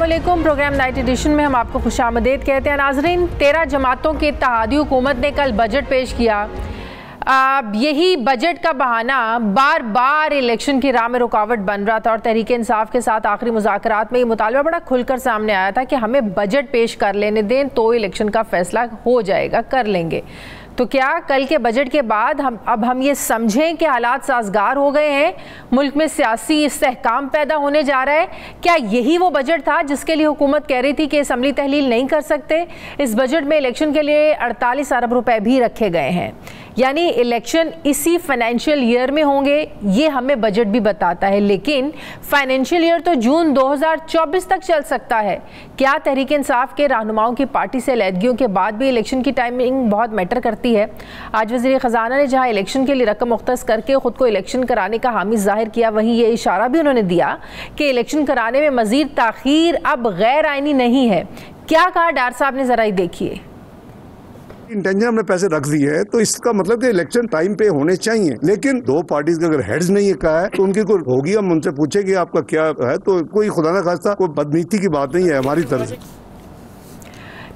अस्सलामुअलैकुम। Programme night addition में हम आपको खुशामदीद कहते हैं। नाजरीन, 13 जमातों की इत्तेहादी हुकूमत ने कल बजट पेश किया। यही बजट का बहाना बार बार इलेक्शन की राह में रुकावट बन रहा था और तहरीक इंसाफ के साथ आखिरी मुज़ाकरात में ये मुतालबा बड़ा खुलकर सामने आया था कि हमें बजट पेश कर लेने दें तो इलेक्शन का फैसला हो जाएगा, कर लेंगे। तो क्या कल के बजट के बाद हम ये समझें कि हालात साजगार हो गए हैं, मुल्क में सियासी इस्तेहकाम पैदा होने जा रहा है? क्या यही वो बजट था जिसके लिए हुकूमत कह रही थी कि असम्बली तहलील नहीं कर सकते? इस बजट में इलेक्शन के लिए 48 अरब रुपए भी रखे गए हैं, यानी इलेक्शन इसी फाइनेंशियल ईयर में होंगे, ये हमें बजट भी बताता है। लेकिन फाइनेंशियल ईयर तो जून 2024 तक चल सकता है। क्या तहरीक इंसाफ के रहनुमाओं की पार्टी से अलहदगियों के बाद भी इलेक्शन की टाइमिंग बहुत मैटर करती है? आज वज़ीर ख़जाना ने जहां इलेक्शन के लिए रकम मुख्तस करके ख़ुद को इलेक्शन कराने का हामी जाहिर किया, वहीं ये इशारा भी उन्होंने दिया कि इलेक्शन कराने में मज़ीद ताख़ीर अब गैर आइनी नहीं है। क्या कहा डार साहब ने, ज़रा ही देखिए। इंटेंशन हमने पैसे रख दिए है तो इसका मतलब कि इलेक्शन टाइम पे होने चाहिए, लेकिन दो पार्टीज के अगर हेड्स नहीं कहा है तो उनकी कोई होगी, हम उनसे पूछेंगे आपका क्या है, तो कोई खुदा ना खास्ता कोई बदनीति की बात नहीं है हमारी तरफ से।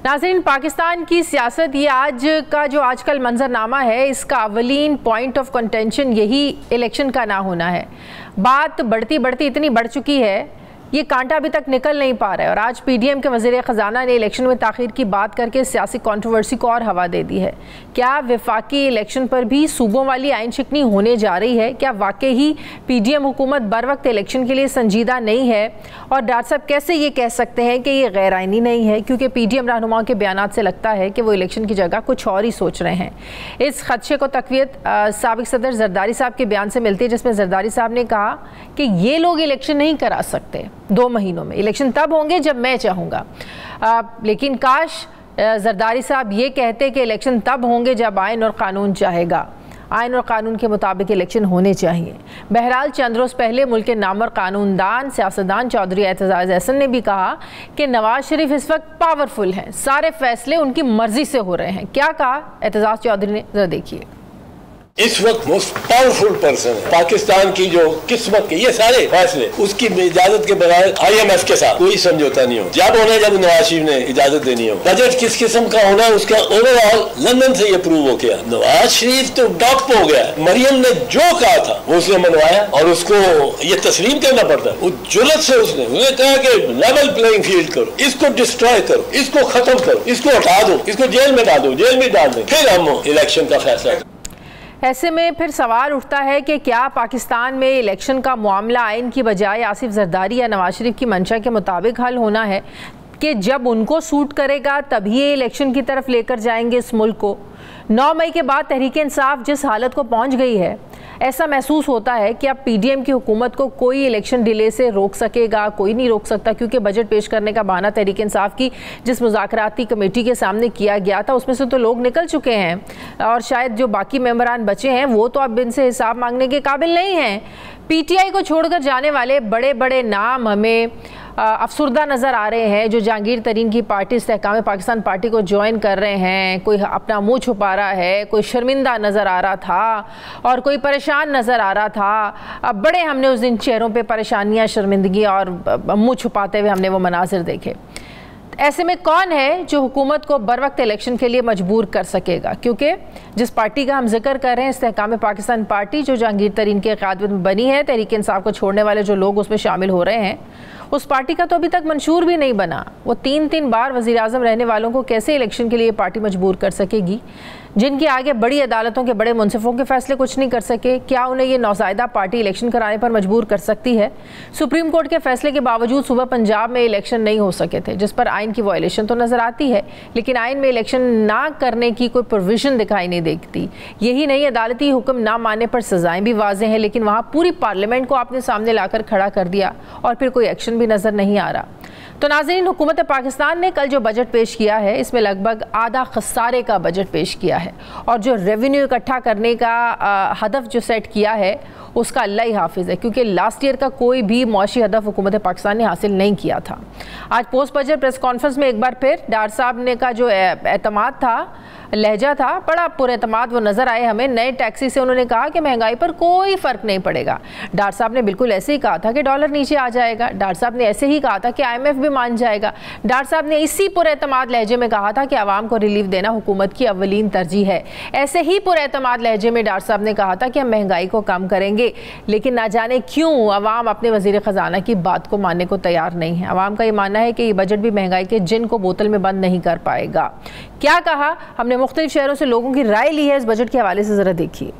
नाज़रीन, पाकिस्तान की सियासत, ये आज का जो आजकल मंजरनामा है, इसका अवलीन पॉइंट ऑफ कंटेंशन यही इलेक्शन का ना होना है। बात बढ़ती बढ़ती इतनी बढ़ चुकी है, ये कांटा अभी तक निकल नहीं पा रहा है। और आज पीडीएम के वज़ीर ख़जाना ने इलेक्शन में ताख़ीर की बात करके सियासी कंट्रोवर्सी को और हवा दे दी है। क्या वफाकी इलेक्शन पर भी सूबों वाली आइन शिकनी होने जा रही है? क्या वाकई ही पीडीएम हुकूमत बर वक्त इलेक्शन के लिए संजीदा नहीं है? और डॉक्टर साहब कैसे ये कह सकते हैं कि ये गैर आइनी नहीं है? क्योंकि पीडीएम रहनुमाओं के बयानात से लगता है कि वो इलेक्शन की जगह कुछ और ही सोच रहे हैं। इस खदशे को तक़वियत साबिक़ सदर जरदारी साहब के बयान से मिलती है, जिसमें जरदारी साहब ने कहा कि ये लोग इलेक्शन नहीं करा सकते 2 महीनों में, इलेक्शन तब होंगे जब मैं चाहूँगा। लेकिन काश जरदारी साहब ये कहते कि इलेक्शन तब होंगे जब आइन और कानून चाहेगा। आइन और कानून के मुताबिक इलेक्शन होने चाहिए। बहरहाल, चंद रोज़ पहले मुल्क के नामवर कानूनदान सियासतदान चौधरी एतजाज़ एहसन ने भी कहा कि नवाज शरीफ इस वक्त पावरफुल हैं, सारे फैसले उनकी मर्जी से हो रहे हैं। क्या कहा एतजाज़ चौधरी ने, जरा देखिए। इस वक्त मोस्ट पावरफुल पर्सन है पाकिस्तान की, जो किस्मत के ये सारे फैसले उसकी इजाजत के बगैर IMF के साथ कोई समझौता नहीं हो। जब होना जब नवाज शरीफ ने इजाजत देनी हो। बजट किस किस्म का होना है उसका ओवरऑल लंदन से ये प्रूव हो गया। नवाज शरीफ तो डॉप हो गया। मरियम ने जो कहा था वो उसने मनवाया और उसको ये तस्लीम करना पड़ता है। वो जुलत से उसने कहा कि लेवल प्लेइंग फील्ड करो, इसको डिस्ट्रॉय करो, इसको खत्म करो, इसको हटा दो, इसको जेल में डाल दो, जेल में डाल दो, फिर हम इलेक्शन का फैसला। ऐसे में फिर सवाल उठता है कि क्या पाकिस्तान में इलेक्शन का मामला आइन की बजाय आसिफ जरदारी या नवाज शरीफ की मंशा के मुताबिक हल होना है कि जब उनको सूट करेगा तभी ये इलेक्शन की तरफ लेकर जाएंगे इस मुल्क को? 9 मई के बाद तहरीक इंसाफ जिस हालत को पहुंच गई है, ऐसा महसूस होता है कि अब पीडीएम की हुकूमत को कोई इलेक्शन डिले से रोक सकेगा, कोई नहीं रोक सकता, क्योंकि बजट पेश करने का बहाना तहरीक इंसाफ की जिस मुज़ाकराती कमेटी के सामने किया गया था उसमें से तो लोग निकल चुके हैं और शायद जो बाकी मेंबरान बचे हैं वो तो अब इनसे हिसाब मांगने के काबिल नहीं हैं। पीटीआई को छोड़कर जाने वाले बड़े बड़े नाम हमें अफसुर्दा नज़र आ रहे हैं। जो जहांगीर तरीन की पार्टी इस्तेहकाम पाकिस्तान पार्टी को ज्वाइन कर रहे हैं, कोई अपना मुंह छुपा रहा है, कोई शर्मिंदा नज़र आ रहा था और कोई परेशान नज़र आ रहा था। अब बड़े हमने उस दिन चेहरों पे परेशानियां, शर्मिंदगी और मुंह छुपाते हुए हमने वो मनाजिर देखे। ऐसे में कौन है जो हुकूमत को बर वक्त इलेक्शन के लिए मजबूर कर सकेगा? क्योंकि जिस पार्टी का हम जिक्र कर रहे हैं, इस्तेहकाम पाकिस्तान पार्टी, जो जहांगीर तरीन की क़यादत में बनी है, तहरीक इंसाफ को छोड़ने वाले जो लोग उसमें शामिल हो रहे हैं, उस पार्टी का तो अभी तक मंशूर भी नहीं बना। वो 3-3 बार वज़ीर आज़म रहने वालों को कैसे इलेक्शन के लिए पार्टी मजबूर कर सकेगी, जिनके आगे बड़ी अदालतों के बड़े मुंसिफों के फैसले कुछ नहीं कर सके? क्या उन्हें ये नौसायदा पार्टी इलेक्शन कराने पर मजबूर कर सकती है? सुप्रीम कोर्ट के फैसले के बावजूद सुबह पंजाब में इलेक्शन नहीं हो सके थे, जिस पर आइन की वायलेशन तो नज़र आती है, लेकिन आइन में इलेक्शन ना करने की कोई प्रोविजन दिखाई नहीं देती। यही नहीं, अदालती हुक्म ना मानने पर सजाएं भी वाज़ेह हैं, लेकिन वहाँ पूरी पार्लियामेंट को आपने सामने लाकर खड़ा कर दिया और फिर कोई एक्शन भी नज़र नहीं आ रहा। तो नाज़रीन, हुकूमत पाकिस्तान ने कल जो बजट पेश किया है, इसमें लगभग आधा खसारे का बजट पेश किया है और जो रेवेन्यू इकट्ठा करने का हदफ जो सेट किया है उसका अल्लाह ही हाफिज़ है, क्योंकि लास्ट ईयर का कोई भी मौशी हदफ हुकूमत पाकिस्तान ने हासिल नहीं किया था। आज पोस्ट बजट प्रेस कॉन्फ्रेंस में एक बार फिर डार साहब ने का जो एतमाद था लहजा था, बड़ा पुरएतमाद वो नजर आए हमें। नए टैक्सी से उन्होंने कहा कि महंगाई पर कोई फर्क नहीं पड़ेगा। डार साहब ने बिल्कुल ऐसे ही कहा था कि डॉलर नीचे आ जाएगा। डार साहब ने ऐसे ही कहा था कि IMF भी मान जाएगा। डार साहब ने इसी पुरएतमाद लहजे में कहा था कि आवाम को रिलीफ देना हुकूमत की अव्वलीन तरजीह है। ऐसे ही पुरएतमाद लहजे में डार साहब ने कहा था कि हम महंगाई को कम करेंगे, लेकिन ना जाने क्यों अवाम अपने वजीर खजाना की बात को मानने को तैयार नहीं है। अवाम का ये मानना है कि ये बजट भी महंगाई के जिन को बोतल में बंद नहीं कर पाएगा। क्या कहा, हमने मुख्तलिफ शहरों से लोगों की राय ली है, इस बजट के हवाले से जरा देखिए।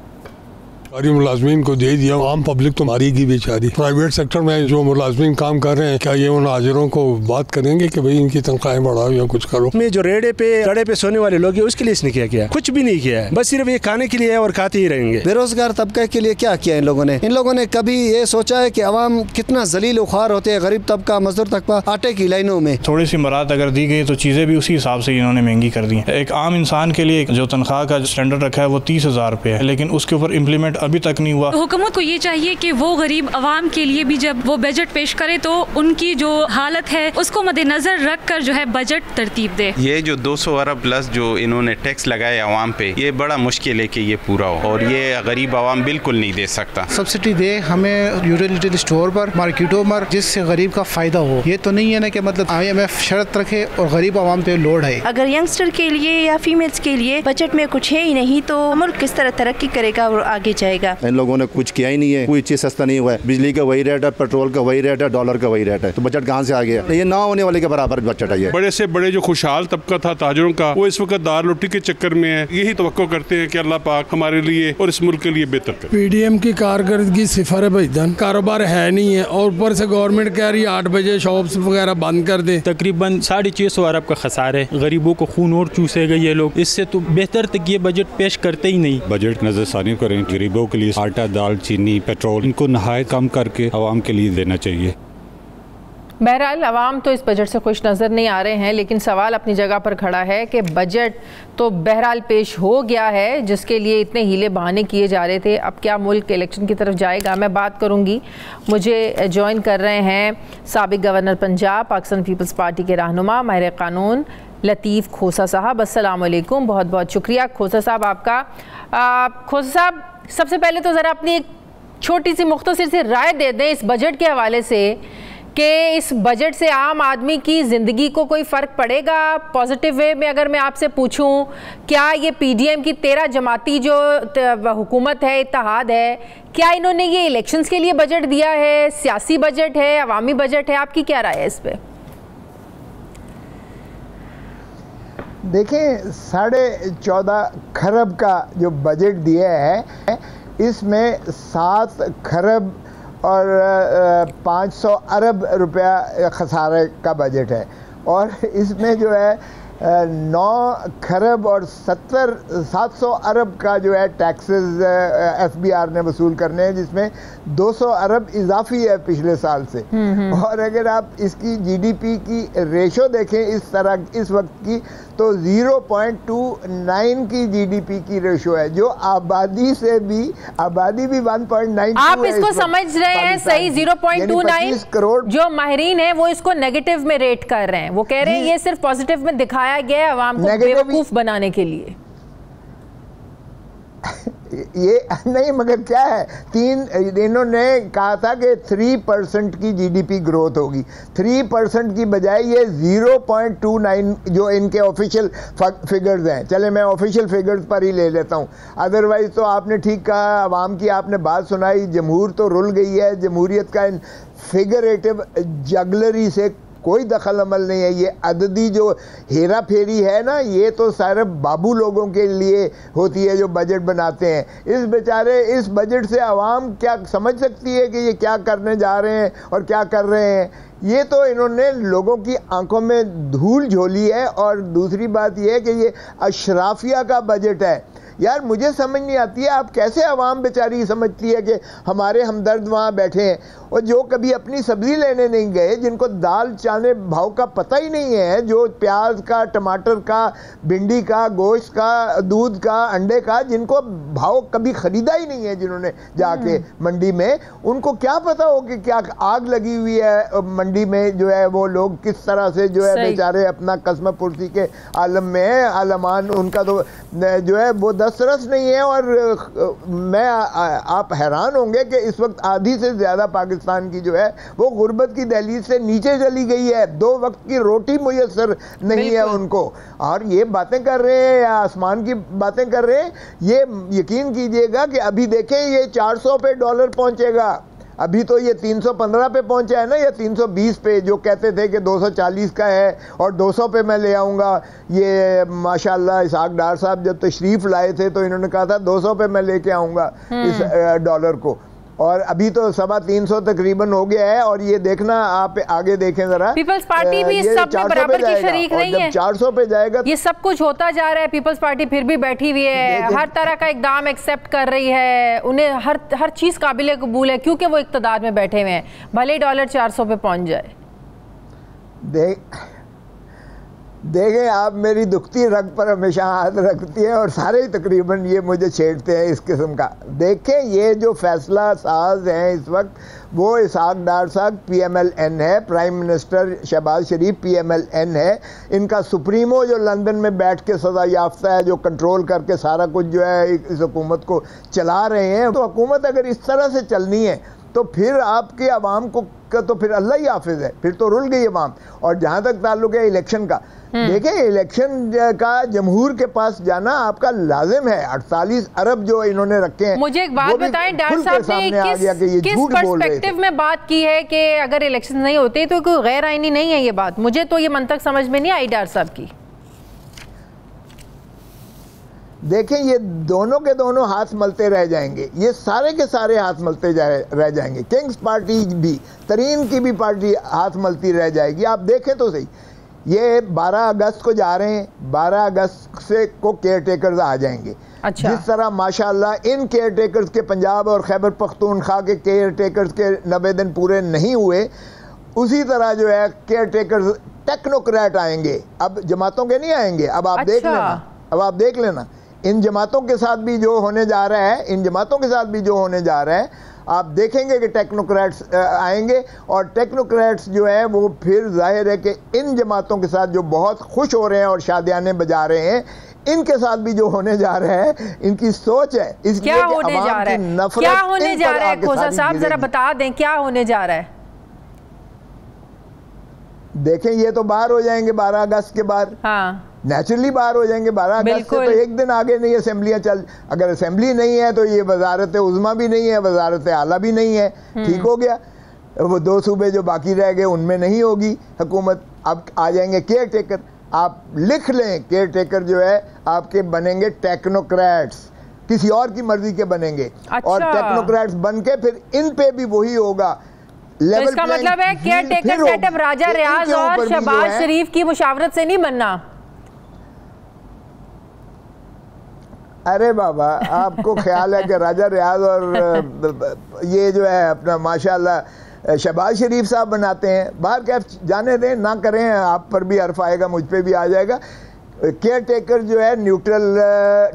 सरकारी मुलाजमीन को दे दिया, आम पब्लिक तो मारेगी बेचारी। प्राइवेट सेक्टर में जो मुलाजमीन काम कर रहे हैं, क्या ये उन हाजिरों को बात करेंगे कि भाई इनकी तनख्वाहें बढ़ाओ या कुछ करो? में जो रेड़े पे सोने वाले लोग हैं उसके लिए इसने क्या किया? कुछ भी नहीं किया है, बस सिर्फ ये खाने के लिए है और खाते ही रहेंगे। बेरोजगार तबके के लिए क्या किया इन लोगों ने? इन लोगों ने कभी ये सोचा है कि अवाम कितना जलील उखार होते हैं, गरीब तबका, मजदूर तबका आटे की लाइनों में? थोड़ी सी मराहत अगर दी गई तो चीजें भी उसी हिसाब से इन्होंने महंगी कर दी। एक आम इंसान के लिए जो तनख्वाह का स्टैंडर्ड रखा है वो 30,000 रुपये है, लेकिन उसके ऊपर इम्प्लीमेंट अभी तक नहीं हुआ। हुकूमत को ये चाहिए कि वो गरीब आवाम के लिए भी जब वो बजट पेश करे तो उनकी जो हालत है उसको मद्देनजर रख कर जो है बजट तरतीब दे। ये जो 200 अरब प्लस जो इन्होंने टैक्स लगाया आवाम पे, ये बड़ा मुश्किल है कि ये पूरा हो, और ये गरीब आवाम बिल्कुल नहीं दे सकता। सब्सिडी दे हमें यूटिलिटी स्टोर पर, मार्केटों पर, जिससे गरीब का फायदा हो। ये तो नहीं है ना कि मतलब IMF शर्त रखे और गरीब आवाम पे लोड है। अगर यंगस्टर के लिए या फीमेल्स के लिए बजट में कुछ है ही नहीं तो मुल्क किस तरह तरक्की करेगा और आगे जाएगा? इन लोगों ने कुछ किया ही नहीं है, कोई चीज सस्ता नहीं हुआ है। बिजली का वही रेट है, पेट्रोल का वही रेट है, डॉलर का वही रेट है, तो बजट कहाँ से आ गया? ये ना होने वाले के बराबर बजट है। बड़े से बड़े जो खुशहाल तबका था ताजरों का, वो इस वक्त दार रोटी के चक्कर में है। यही तवक्को करते हैं कि अल्लाह पाक हमारे लिए और इस मुल्क के लिए बेहतर करे। PDM की कारकर्दगी सिफर है भाईजान, कारोबार है नहीं है, और ऊपर से गवर्नमेंट कह रही है 8 बजे शॉप्स वगैरह बंद कर दे। तकरीबन 650 अरब का खसारे, गरीबों को खून और चूसे गए ये लोग। इससे तो बेहतर तक ये बजट पेश करते ही नहीं। बजट नजरसानी करें, गरीबों के लिए आटा, दाल, चीनी, पेट्रोल इनको नहायत कम करके आवाम के लिए देना चाहिए। बहरहाल अवाम तो इस बजट से खुश नज़र नहीं आ रहे हैं, लेकिन सवाल अपनी जगह पर खड़ा है कि बजट तो बहरहाल पेश हो गया है, जिसके लिए इतने हीले बहाने किए जा रहे थे। अब क्या मुल्क इलेक्शन की तरफ जाएगा? मैं बात करूंगी, मुझे ज्वाइन कर रहे हैं साबिक governor Punjab, Pakistan Peoples Party के रहनुमा, माहिर कानून लतीफ़ खोसा साहब। अस्सलाम वालेकुम, बहुत बहुत शुक्रिया खोसा साहब आपका। खोसा साहब, सबसे पहले तो ज़रा अपनी एक छोटी सी मुख्तसर सी राय दे दें इस बजट के हवाले से कि इस बजट से आम आदमी की ज़िंदगी को कोई फ़र्क पड़ेगा पॉजिटिव वे में? अगर मैं आपसे पूछूं, क्या ये PDM की 13 जमाती जो हुकूमत है, इत्तेहाद है, क्या इन्होंने ये इलेक्शंस के लिए बजट दिया है, सियासी बजट है, अवामी बजट है? आपकी क्या राय है इस पर? देखें, 14.5 खरब का जो बजट दिया है, इसमें 7 खरब और 500 अरब रुपया खसारे का बजट है, और इसमें जो है 9 खरब और 700 अरब का जो है टैक्सेस FBR ने वसूल करने हैं, जिसमें 200 अरब इजाफी है पिछले साल से। और अगर आप इसकी GDP की रेशो देखें इस तरह इस वक्त की, तो 0.29 की GDP की रेशो है, जो आबादी भी 1.92। आप इसको समझ रहे हैं सही? 0.29 करोड़ जो माहिरीन है वो इसको नेगेटिव में रेट कर रहे हैं। वो कह रहे हैं ये सिर्फ पॉजिटिव में दिखाया गया है अवाम को बेवकूफ बनाने के लिए। ये नहीं, मगर क्या है, इन्होंने कहा था कि 3% की GDP ग्रोथ होगी। 3% की बजाय ये 0.29 जो इनके ऑफिशियल फिगर्स हैं। चले मैं ऑफिशियल फिगर्स पर ही ले लेता हूँ, अदरवाइज तो आपने ठीक कहा, आवाम की आपने बात सुनाई, जमहूर तो रुल गई है। जमहूरियत का इन फिगरेटिव जगलरी से कोई दखल अमल नहीं है। ये अददी जो हेरा फेरी है ना, ये तो सिर्फ बाबू लोगों के लिए होती है जो बजट बनाते हैं। इस बजट से आवाम क्या समझ सकती है कि ये क्या करने जा रहे हैं और क्या कर रहे हैं? ये तो इन्होंने लोगों की आंखों में धूल झोली है। और दूसरी बात यह है कि ये अशराफिया का बजट है। यार मुझे समझ नहीं आती है, आप कैसे आवाम बेचारी समझती है कि हमारे हमदर्द वहाँ बैठे हैं, और जो कभी अपनी सब्जी लेने नहीं गए, जिनको दाल चाने भाव का पता ही नहीं है, जो प्याज का, टमाटर का, भिंडी का, गोश्त का, दूध का, अंडे का, जिनको भाव कभी खरीदा ही नहीं है, जिन्होंने जाके मंडी में, उनको क्या पता हो कि क्या आग लगी हुई है मंडी में, जो है वो लोग किस तरह से जो है बेचारे अपना कस्म पुरसी के आलम में है, आलमान उनका तो जो है वो दस्तरस नहीं है। और मैं आप हैरान होंगे कि इस वक्त आधी से ज़्यादा पाकिस्तान की जो है वो गुर्बत की दहलीज से नीचे चली गई है, 2 वक्त की रोटी मुयस्सर नहीं है उनको, और ये बातें कर रहे हैं या आसमान की बातें कर रहे हैं। ये यकीन कीजिएगा कि अभी देखें ये 400 पे डॉलर पहुंचेगा, अभी तो ये 315 पे पहुंचा है ना, या 320 पे, जो कहते थे कि 240 का है और 200 पे मैं ले आऊँगा। ये माशाल्लाह इसहाक डार साहब जब तशरीफ़ लाए थे तो इन्होंने कहा था 200 पे मैं लेके आऊँगा इस डॉलर को, और अभी तो 350 तकरीबन हो गया है। और ये देखना, आप आगे देखें जरा, पीपल्स पार्टी भी इस सब में बराबर की शरीक नहीं है। 400 पे जाएगा, ये सब कुछ होता जा रहा है, पीपल्स पार्टी फिर भी बैठी हुई है, हर तरह का इकदाम एक्सेप्ट कर रही है, उन्हें हर चीज काबिल कबूल है, क्योंकि वो इक़्तिदार में बैठे हुए हैं, भले डॉलर 400 पे पहुंच जाए। देखें, आप मेरी दुखती रग पर हमेशा हाथ रखती हैं और सारे ही तकरीबन ये मुझे छेड़ते हैं इस किस्म का। देखें, ये जो फैसला साज हैं इस वक्त, वो इसहाक डार साहब PMLN है, प्राइम मिनिस्टर शहबाज शरीफ PMLN है, इनका सुप्रीमो जो लंदन में बैठ के सज़ा याफ्ता है, जो कंट्रोल करके सारा कुछ जो है इस हुकूमत को चला रहे हैं। तो हुकूमत अगर इस तरह से चलनी है तो फिर आपके अवाम को तो फिर अल्लाह ही हाफिज है, फिर तो रुल गई अवाम। और जहाँ तक ताल्लुक है इलेक्शन का, देखें इलेक्शन का जमहूर के पास जाना आपका लाजिम है। 48 अरब जो इन्होंने रखे हैं। मुझे एक बात बताएं, डार साहब ने किस पर्सपेक्टिव में बात की है कि अगर इलेक्शन नहीं होते तो कोई गैर आईनी नहीं है ये बात? मुझे तो ये मंतक समझ में नहीं आई डार साहब की। देखें, ये दोनों के दोनों हाथ मलते रह जाएंगे, ये सारे के सारे हाथ मलते रह जाएंगे। किंग्स पार्टी भी, तरीन की भी पार्टी हाथ मलती रह जाएगी। आप देखें तो सही, ये 12 अगस्त को जा रहे हैं, 12 अगस्त से को केयर टेकर्स आ जाएंगे। अच्छा। जिस तरह माशाल्लाह इन केयर टेकर्स के, पंजाब और खैबर पख्तूनख्वा के केयर टेकर्स के 90 दिन पूरे नहीं हुए, उसी तरह जो है केयर टेकर्स टेक्नोक्रेट आएंगे। अब जमातों के नहीं आएंगे, अब आप देख लेना, अब आप देख लेना इन जमातों के साथ भी जो होने जा रहा है, इन जमातों के साथ भी जो होने जा रहा है, आप देखेंगे कि टेक्नोक्रेट्स आएंगे। और टेक्नोक्रेट्स जो है वो फिर जाहिर है कि इन जमातों के साथ जो बहुत खुश हो रहे हैं और शादियाने बजा रहे हैं, इनके साथ भी जो होने जा रहा है, इनकी सोच है इसलिए क्या होने जा रहा है, क्या होने जा रहा है? खोसा साहब जरा बता दें क्या होने जा रहा है। देखें, ये तो बाहर हो जाएंगे 12 अगस्त के बाद। हाँ, नेचुरली बाहर हो जाएंगे 12 अगस्त से, तो एक दिन आगे नहीं असेंबलियां चल, अगर असेंबली नहीं है तो ये वजारत उज़्मा भी नहीं है, वजारत आला भी नहीं है, ठीक हो गया। वो 2 सूबे जो बाकी रह गए उनमें नहीं होगी हुकूमत। अब आ जाएंगे केयर टेकर। आप लिख लें, केयर टेकर जो है आपके बनेंगे टेक्नोक्रेट्स, किसी और की मर्जी के बनेंगे। अच्छा। और टेक्नोक्रेट्स बन के फिर इन पे भी वही होगा। तो इसका मतलब है केयर टेकर सेटअप राजा रियाज और शहबाज शरीफ की मुशावरत से नहीं बनना। अरे बाबा, आपको ख्याल है कि राजा रियाज और ये जो है अपना माशाल्लाह शहबाज शरीफ साहब बनाते हैं? बाहर कैफ जाने दें, ना करें, आप पर भी हर्फ आएगा, मुझ पे भी आ जाएगा। केयर टेकर जो है न्यूट्रल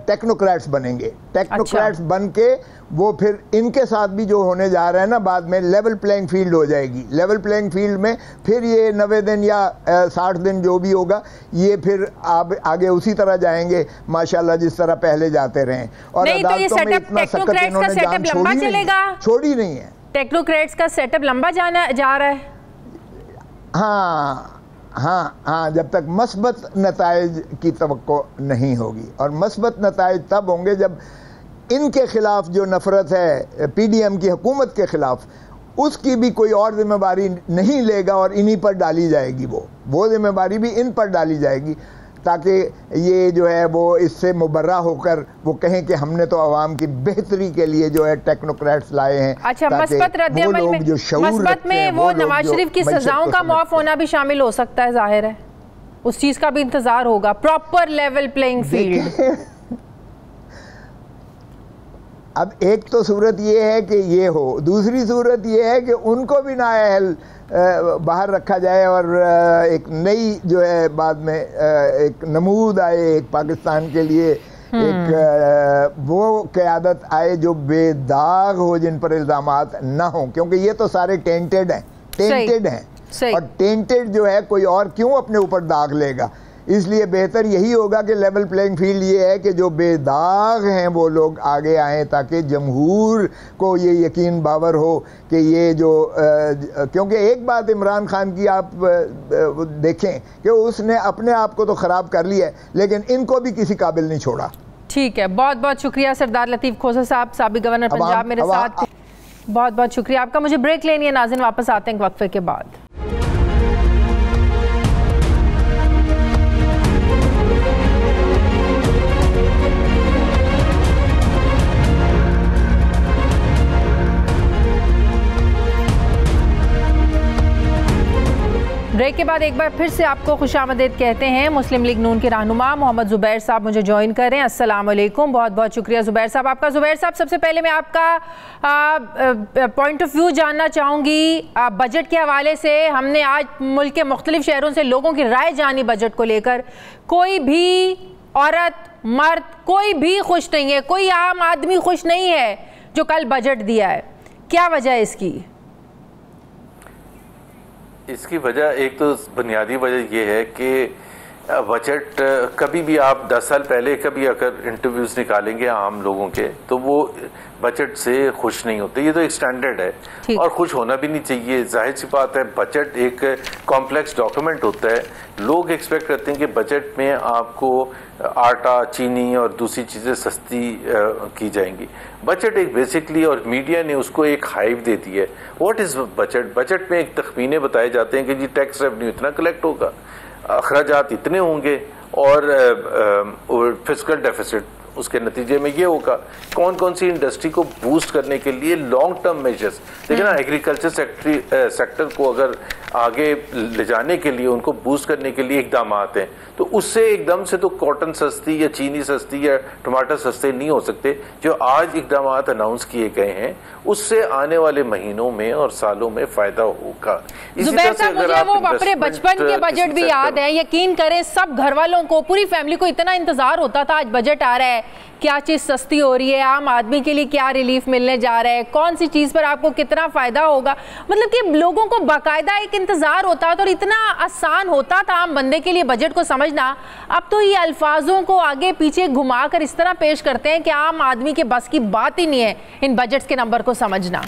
टेक्नोक्रेट्स बनेंगे। टेक्नोक्रेट्स बन के वो फिर इनके साथ भी जो होने जा रहा है ना, बाद में लेवल प्लेइंग फील्ड हो जाएगी। लेवल प्लेइंग फील्ड में फिर ये 90 दिन या 60 दिन जो भी होगा, ये फिर आगे उसी तरह जाएंगे माशाल्लाह, जिस तरह पहले जाते रहे। और नहीं, तो ये सेटअप टेक्नोक्रेट्स का सेटअप लंबा चलेगा, छोड़ी नहीं है। टेक्नोक्रेट्स का सेटअप लंबा जा रहा है। हाँ हाँ हाँ, जब तक मस्बत नताइज की तवक्को नहीं होगी। और मस्बत नताइज तब होंगे जब इनके खिलाफ जो नफरत है PDM की हुकूमत के खिलाफ, उसकी भी कोई और जिम्मेदारी नहीं लेगा और इन्हीं पर डाली जाएगी। वो जिम्मेदारी भी इन पर डाली जाएगी, ताकि ये जो है वो इससे मुबर्रा होकर वो कहें कि हमने तो आवाम की बेहतरी के लिए जो है टेक्नोक्रेट्स लाए हैं। अच्छा, मस्बत रद्द-ए-अमल में वो नवाज शरीफ की सजाओं का माफ होना भी शामिल हो सकता है, जाहिर है उस चीज़ का भी इंतजार होगा। Proper level playing field. अब एक तो सूरत ये है कि ये हो, दूसरी सूरत ये है कि उनको भी नाअहल बाहर रखा जाए और एक नई जो है बाद में एक नमूद आए एक पाकिस्तान के लिए, एक वो क़यादत आए जो बेदाग हो, जिन पर इल्ज़ामात ना हो, क्योंकि ये तो सारे टेंटेड हैं और टेंटेड जो है कोई और क्यों अपने ऊपर दाग लेगा। इसलिए बेहतर यही होगा कि लेवल प्लेइंग फील्ड ये है कि जो बेदाग हैं वो लोग आगे आएँ, ताकि जमहूर को ये यकीन बावर हो कि ये जो क्योंकि एक बात इमरान खान की आप देखें कि उसने अपने आप को तो ख़राब कर लिया है, लेकिन इनको भी किसी काबिल नहीं छोड़ा। ठीक है, बहुत बहुत शुक्रिया सरदार लतीफ़ खोसा साहब, साबिक़ गवर्नर पंजाब मेरे साथ। बहुत बहुत शुक्रिया आपका। मुझे ब्रेक लेनी है नाज़रीन, वापस आते हैं वक्फे के बाद। ब्रेक के बाद एक बार फिर से आपको खुशामदीद कहते हैं। मुस्लिम लीग नून के रहनुमा मोहम्मद ज़ुबैर साहब मुझे ज्वाइन कर रहे हैं। अस्सलाम वालेकुम, बहुत बहुत शुक्रिया ज़ुबैर साहब आपका। ज़ुबैर साहब, सबसे पहले मैं आपका पॉइंट ऑफ व्यू जानना चाहूँगी बजट के हवाले से। हमने आज मुल्क के मुख्तलिफ शहरों से लोगों की राय जानी बजट को लेकर। कोई भी औरत मर्द कोई भी खुश नहीं है, कोई आम आदमी खुश नहीं है जो कल बजट दिया है। क्या वजह है इसकी? इसकी वजह एक तो बुनियादी वजह यह है कि बजट कभी भी आप 10 साल पहले कभी अगर इंटरव्यूज़ निकालेंगे आम लोगों के तो वो बजट से खुश नहीं होते। ये तो एक स्टैंडर्ड है और खुश होना भी नहीं चाहिए। जाहिर सी बात है, बजट एक कॉम्प्लेक्स डॉक्यूमेंट होता है। लोग एक्सपेक्ट करते हैं कि बजट में आपको आटा, चीनी और दूसरी चीज़ें सस्ती की जाएंगी। बजट एक बेसिकली, और मीडिया ने उसको एक हाइप दे दी है। What is budget? बजट में एक तखमीने बताए जाते हैं कि जी टैक्स रेवेन्यू इतना कलेक्ट होगा, अखराजात इतने होंगे और फिस्कल डेफिसिट उसके नतीजे में ये होगा। कौन कौन सी इंडस्ट्री को बूस्ट करने के लिए लॉन्ग टर्म मेजर्स, देखिए ना, एग्रीकल्चर सेक्टर को अगर आगे ले जाने के लिए, उनको बूस्ट करने के लिए इकदाम आते हैं, तो उससे एकदम से तो कॉटन सस्ती या चीनी सस्ती या टमाटर सस्ते नहीं हो सकते। जो आज इकदाम अनाउंस किए गए हैं उससे आने वाले महीनों में और सालों में फायदा होगा। ज़ुबैर साहब, मुझे वो अपने बचपन के बजट भी याद है। यकीन करें, सब घर वालों को, पूरी फैमिली को इतना इंतजार होता था आज बजट आ रहा है, क्या चीज़ सस्ती हो रही है, आम आदमी के लिए क्या रिलीफ मिलने जा रहा है, कौन सी चीज़ पर आपको कितना फ़ायदा होगा। मतलब कि लोगों को बाकायदा एक इंतज़ार होता था और इतना आसान होता था आम बंदे के लिए बजट को समझना। अब तो ये अल्फाजों को आगे पीछे घुमा कर इस तरह पेश करते हैं कि आम आदमी के बस की बात ही नहीं है इन बजट्स के नंबर को समझना।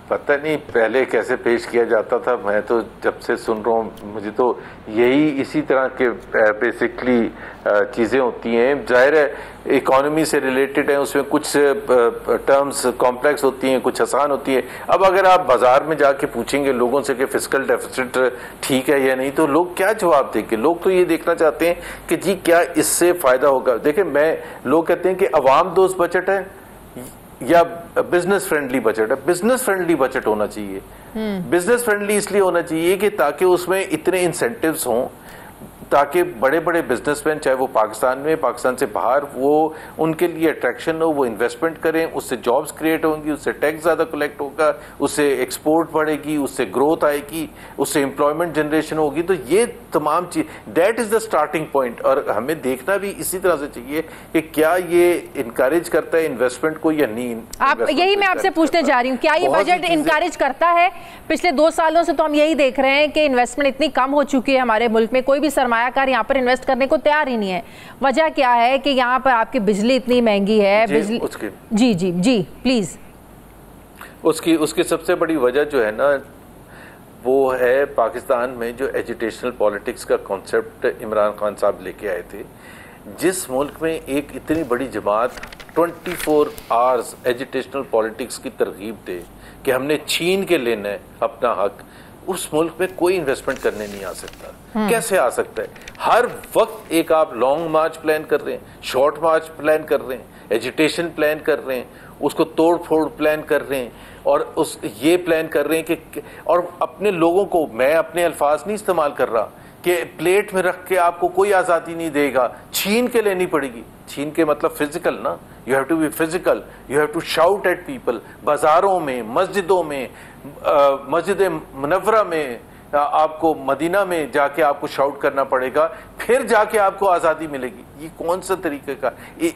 पता नहीं पहले कैसे पेश किया जाता था, मैं तो जब से सुन रहा हूँ, मुझे तो यही इसी तरह के बेसिकली चीज़ें होती हैं। जाहिर है इकोनॉमी से रिलेटेड है, उसमें कुछ टर्म्स कॉम्प्लेक्स होती हैं, कुछ आसान होती हैं। अब अगर आप बाजार में जाके पूछेंगे लोगों से कि फिस्कल डेफिसिट ठीक है या नहीं, तो लोग क्या जवाब देंगे? लोग तो ये देखना चाहते हैं कि जी क्या इससे फ़ायदा होगा। देखिए, लोग कहते हैं कि अवाम दोस्त बजट है या बिजनेस फ्रेंडली बजट है। बिजनेस फ्रेंडली बजट होना चाहिए। बिजनेस फ्रेंडली इसलिए होना चाहिए कि ताकि उसमें इतने इंसेंटिव्स हों ताकि बड़े बड़े बिजनेसमैन, चाहे वो पाकिस्तान में, पाकिस्तान से बाहर, वो उनके लिए अट्रैक्शन हो, वो इन्वेस्टमेंट करें, उससे जॉब्स क्रिएट होंगी, उससे टैक्स ज़्यादा कलेक्ट होगा, उससे एक्सपोर्ट बढ़ेगी, उससे ग्रोथ आएगी, उससे एम्प्लॉयमेंट जनरेशन होगी। तो ये तमाम चीज, that is the starting point. और हमें देखना भी इसी तरह से चाहिए कि क्या ये इनकरेज करता है इन्वेस्टमेंट को या नहीं। आप यही मैं आपसे पूछने जा रही हूँ, क्या ये बजट इनकरेज करता है? पिछले 2 सालों से तो हम यही देख रहे हैं कि इन्वेस्टमेंट इतनी कम हो चुकी है हमारे मुल्क में, कोई भी सरमायाकार यहाँ पर इन्वेस्ट करने को तैयार ही नहीं है। वजह क्या है कि यहाँ पर आपकी बिजली इतनी महंगी है? बिजली जी जी जी प्लीज। उसकी सबसे बड़ी वजह जो है ना, वो है पाकिस्तान में जो एजुटेशनल पॉलिटिक्स का कॉन्सेप्ट इमरान खान साहब लेके आए थे। जिस मुल्क में एक इतनी बड़ी जमात 24 आवर्स एजुटेशनल पॉलिटिक्स की तरगीब दे कि हमने छीन के लेना है अपना हक, उस मुल्क में कोई इन्वेस्टमेंट करने नहीं आ सकता। कैसे आ सकता है? हर वक्त एक आप लॉन्ग मार्च प्लान कर रहे हैं, शॉर्ट मार्च प्लान कर रहे हैं, एजुटेशन प्लान कर रहे हैं, उसको तोड़ फोड़ प्लान कर रहे हैं, और ये प्लान कर रहे हैं कि, और अपने लोगों को, मैं अपने अल्फाज नहीं इस्तेमाल कर रहा, कि प्लेट में रख के आपको कोई आज़ादी नहीं देगा, छीन के लेनी पड़ेगी। छीन के मतलब फिजिकल ना, you have to be physical, you have to shout at people. बाजारों में, मस्जिदों में, मस्जिद मुनव्वरा में, आपको मदीना में जाके आपको शाउट करना पड़ेगा, फिर जाके आपको आज़ादी मिलेगी। ये कौन सा तरीके का?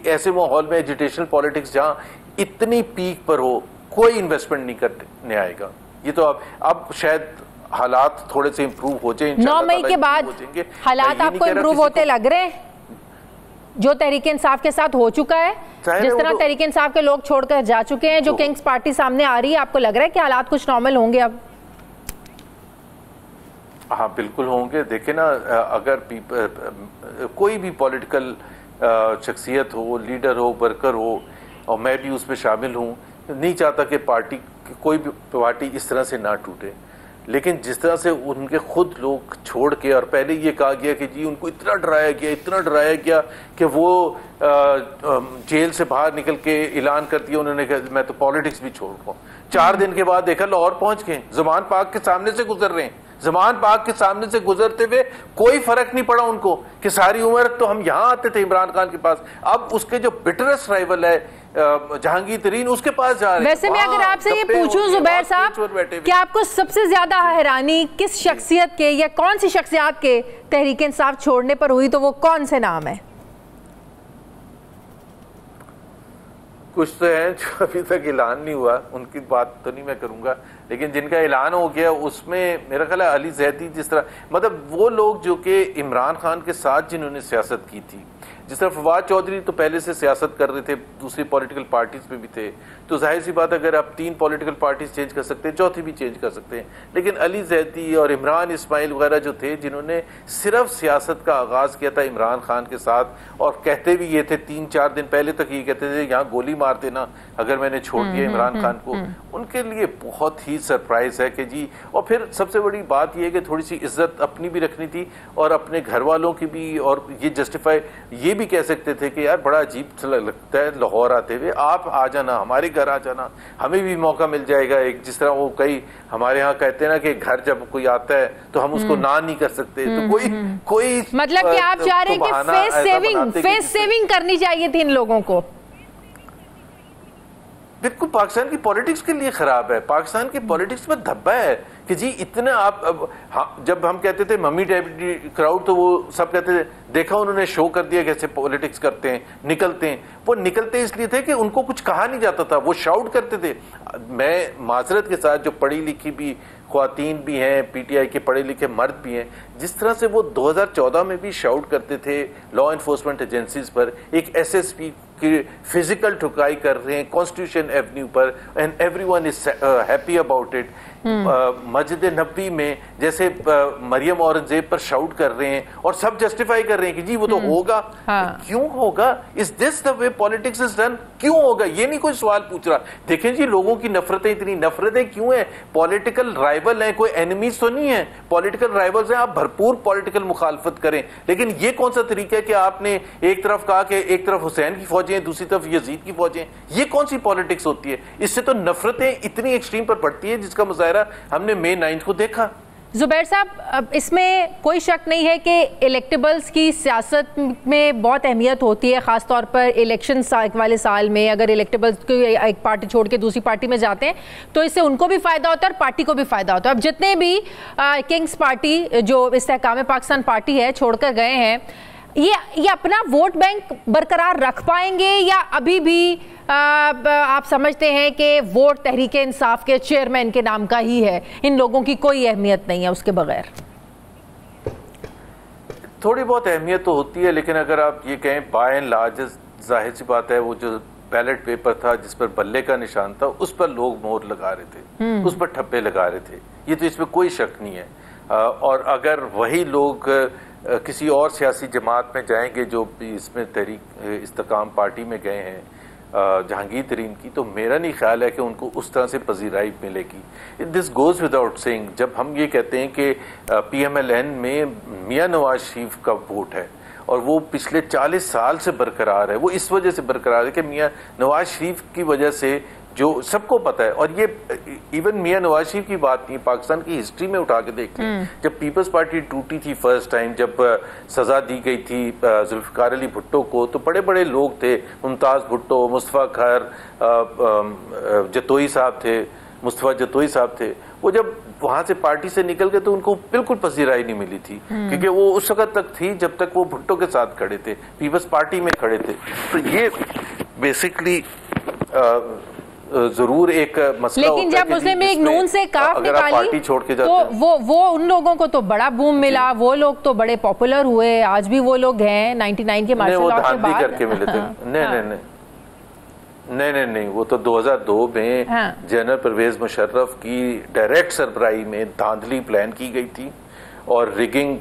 ऐसे माहौल में एजुटेशनल पॉलिटिक्स जहाँ इतनी पीक पर हो, कोई इन्वेस्टमेंट नहीं करने आएगा। ये तो अब शायद हालात थोड़े से इम्प्रूव हो जाए, 9 मई के बाद हालात आपको इम्प्रूव होते लग रहे हैं? जो तहरीक इंसाफ के साथ हो चुका है, जिस तरह तहरीक इंसाफ के लोग छोड़कर जा चुके हैं, जो किंग्स पार्टी सामने आ रही है, आपको लग रहा है कि हालात कुछ नॉर्मल होंगे अब? हाँ बिल्कुल होंगे। देखे ना, अगर कोई भी पॉलिटिकल शख्सियत हो, लीडर हो, वर्कर हो, और मैं भी उसमें शामिल हूँ, नहीं चाहता कि कोई भी पार्टी इस तरह से ना टूटे, लेकिन जिस तरह से उनके खुद लोग छोड़ के, और पहले ये कहा गया कि जी उनको इतना डराया गया कि वो जेल से बाहर निकल के ऐलान कर दिया उन्होंने कि मैं तो पॉलिटिक्स भी छोड़ रहा हूँ। 4 दिन के बाद देखा लाहौर पहुंच गए, ज़मान पाक के सामने से गुजर रहे हैं। ज़मान पाक के सामने से गुजरते हुए कोई फर्क नहीं पड़ा उनको कि सारी उम्र तो हम यहाँ आते थे इमरान खान के पास, अब उसके जो बिटरेस्ट राइवल है जहांगीर तरीन, उसके पास जा रहे हैं। वैसे मैं अगर आपसे ये पूछूं जुबैर साहब कि आपको सबसे ज्यादा हैरानी किस शख्सियत के या कौन सी शख्सियत के तहरीक इंसाफ छोड़ने पर हुई, तो वो कौन से नाम है? कुछ तो हैं जो अभी तक ऐलान नहीं हुआ, उनकी बात तो नहीं मैं करूंगा, लेकिन जिनका ऐलान हो गया उसमें मेरा ख्याल है अली जैदी, जिस तरह मतलब वो लोग जो कि इमरान खान के साथ जिन्होंने सियासत की थी, जिस तरह फवाद चौधरी तो पहले से सियासत कर रहे थे, दूसरी पॉलिटिकल पार्टीज में भी थे, तो जाहिर सी बात अगर आप 3 पॉलिटिकल पार्टीज चेंज कर सकते हैं, चौथी भी चेंज कर सकते हैं। लेकिन अली जैदी और इमरान इस्माइल वगैरह जो थे, जिन्होंने सिर्फ सियासत का आगाज़ किया था इमरान खान के साथ, और कहते भी ये थे 3-4 दिन पहले तक ये कहते थे यहाँ गोली मार देना अगर मैंने छोड़ दिया इमरान खान को, उनके लिए बहुत ही सरप्राइज है कि जी। और फिर सबसे बड़ी बात यह है कि थोड़ी सी इज्जत अपनी भी रखनी थी और अपने घर वालों की भी, और ये जस्टिफाई ये भी कह सकते थे कि यार बड़ा अजीब लगता है लाहौर आते हुए, आप आ जाना, हमारे घर आ जाना, हमें भी मौका मिल जाएगा एक, जिस तरह वो कई हमारे यहाँ कहते हैं ना कि घर जब कोई आता है तो हम उसको ना नहीं कर सकते, तो कोई मतलब कि आप चाह रहे हैं कि फेस सेविंग करनी चाहिए थी इन लोगों को? बिल्कुल पाकिस्तान की पॉलिटिक्स के लिए खराब है, पाकिस्तान की पॉलिटिक्स में धब्बा है कि जी इतने आप जब हम कहते थे मम्मी डैडी क्राउड, तो वो सब कहते थे देखा उन्होंने शो कर दिया कैसे पॉलिटिक्स करते हैं, निकलते हैं। वो निकलते इसलिए थे कि उनको कुछ कहा नहीं जाता था, वो शाउट करते थे। मैं माजरत के साथ जो पढ़ी लिखी भी ख्वातीन भी हैं, पीटीआई के पढ़े लिखे मर्द भी हैं, जिस तरह से वो 2014 में भी शाउट करते थे लॉ एनफोर्समेंट एजेंसीज पर, एक एसएसपी की फिजिकल ठुकाई कर रहे हैं कॉन्स्टिट्यूशन एवेन्यू पर, and everyone is happy about it. मस्जिद नबी में जैसे मरियम औरंगजेब पर शाउट कर रहे हैं और सब जस्टिफाई कर रहे हैं कि जी वो तो होगा। क्यों होगा? Is this the way politics is done? क्यों होगा? ये नहीं कोई सवाल पूछ रहा। देखें जी लोगों की नफरतें, इतनी नफरतें क्यों है? पॉलिटिकल राइवल हैं, कोई एनिमीज तो नहीं है, पॉलिटिकल राइवल्स हैं, आप भरपूर पॉलिटिकल मुखालफत करें। लेकिन ये कौन सा तरीका है कि आपने एक तरफ कहा कि एक तरफ हुसैन की फौजें, दूसरी तरफ यजीद की फौजें, ये कौन सी पॉलिटिक्स होती है? इससे तो नफरतें इतनी एक्सट्रीम पर बढ़ती है जिसका मुजाहरा हमने मई 9 को देखा। जुबैर साहब, इसमें कोई शक नहीं है कि इलेक्टेबल्स की सियासत में बहुत अहमियत होती है, ख़ासतौर पर इलेक्शन वाले साल में। अगर इलेक्टेबल्स को एक पार्टी छोड़ के दूसरी पार्टी में जाते हैं तो इससे उनको भी फ़ायदा होता है और पार्टी को भी फ़ायदा होता है। अब जितने भी किंग्स पार्टी जो इस्तेहकाम पाकिस्तान पार्टी है छोड़कर गए हैं, ये अपना वोट बैंक बरकरार रख पाएंगे या अभी भी आप समझते हैं कि वोट तहरीक इंसाफ के चेयरमैन के नाम का ही है, इन लोगों की कोई अहमियत नहीं है उसके बगैर? थोड़ी बहुत अहमियत तो होती है, लेकिन अगर आप ये कहें बाय एंड लार्ज, जाहिर सी बात है वो जो बैलेट पेपर था जिस पर बल्ले का निशान था उस पर लोग मोहर लगा रहे थे, उस पर ठप्पे लगा रहे थे, ये तो इसमें कोई शक नहीं है। और अगर वही लोग किसी और सियासी जमात में जाएंगे जो इसमें तहरीक इस्तेकाम पार्टी में गए हैं जहांगीर तरीन की, तो मेरा नहीं ख्याल है कि उनको उस तरह से पजीराई मिलेगी। This goes without saying. जब हम ये कहते हैं कि PMLN में मियां नवाज शरीफ का वोट है और वो पिछले 40 साल से बरकरार है, वो इस वजह से बरकरार है कि मियां नवाज शरीफ की वजह से जो सबको पता है। और ये इवन मियां नवाज शरीफ की बात नहीं, पाकिस्तान की हिस्ट्री में उठा के देख लें, जब पीपल्स पार्टी टूटी थी फर्स्ट टाइम, जब सजा दी गई थी जुल्फिकार अली भुट्टो को, तो बड़े बड़े लोग थे, मुमताज़ भुट्टो, मुस्तफ़ा खैर, जतोई साहब थे, मुस्तफ़ा जतोई साहब थे, वो जब वहां से पार्टी से निकल गए तो उनको बिल्कुल पसीराई नहीं मिली थी, क्योंकि वो उस वक्त तक थी जब तक वो भुट्टो के साथ खड़े थे, पीपल्स पार्टी में खड़े थे। तो ये बेसिकली जरूर एक मसला लेकिन जब मुस्लिम लीग नून से काफ निकाली छोड़ के तो वो उन लोगों को तो बड़ा बूम मिला, वो लोग तो बड़े पॉपुलर हुए, आज भी वो लोग हैं 99 के मार्शल लॉ के बाद करके मिले थे। नहीं, वो तो 2002 में जनरल परवेज मुशर्रफ की डायरेक्ट सरबराही में धांधली प्लान की गई थी और रिगिंग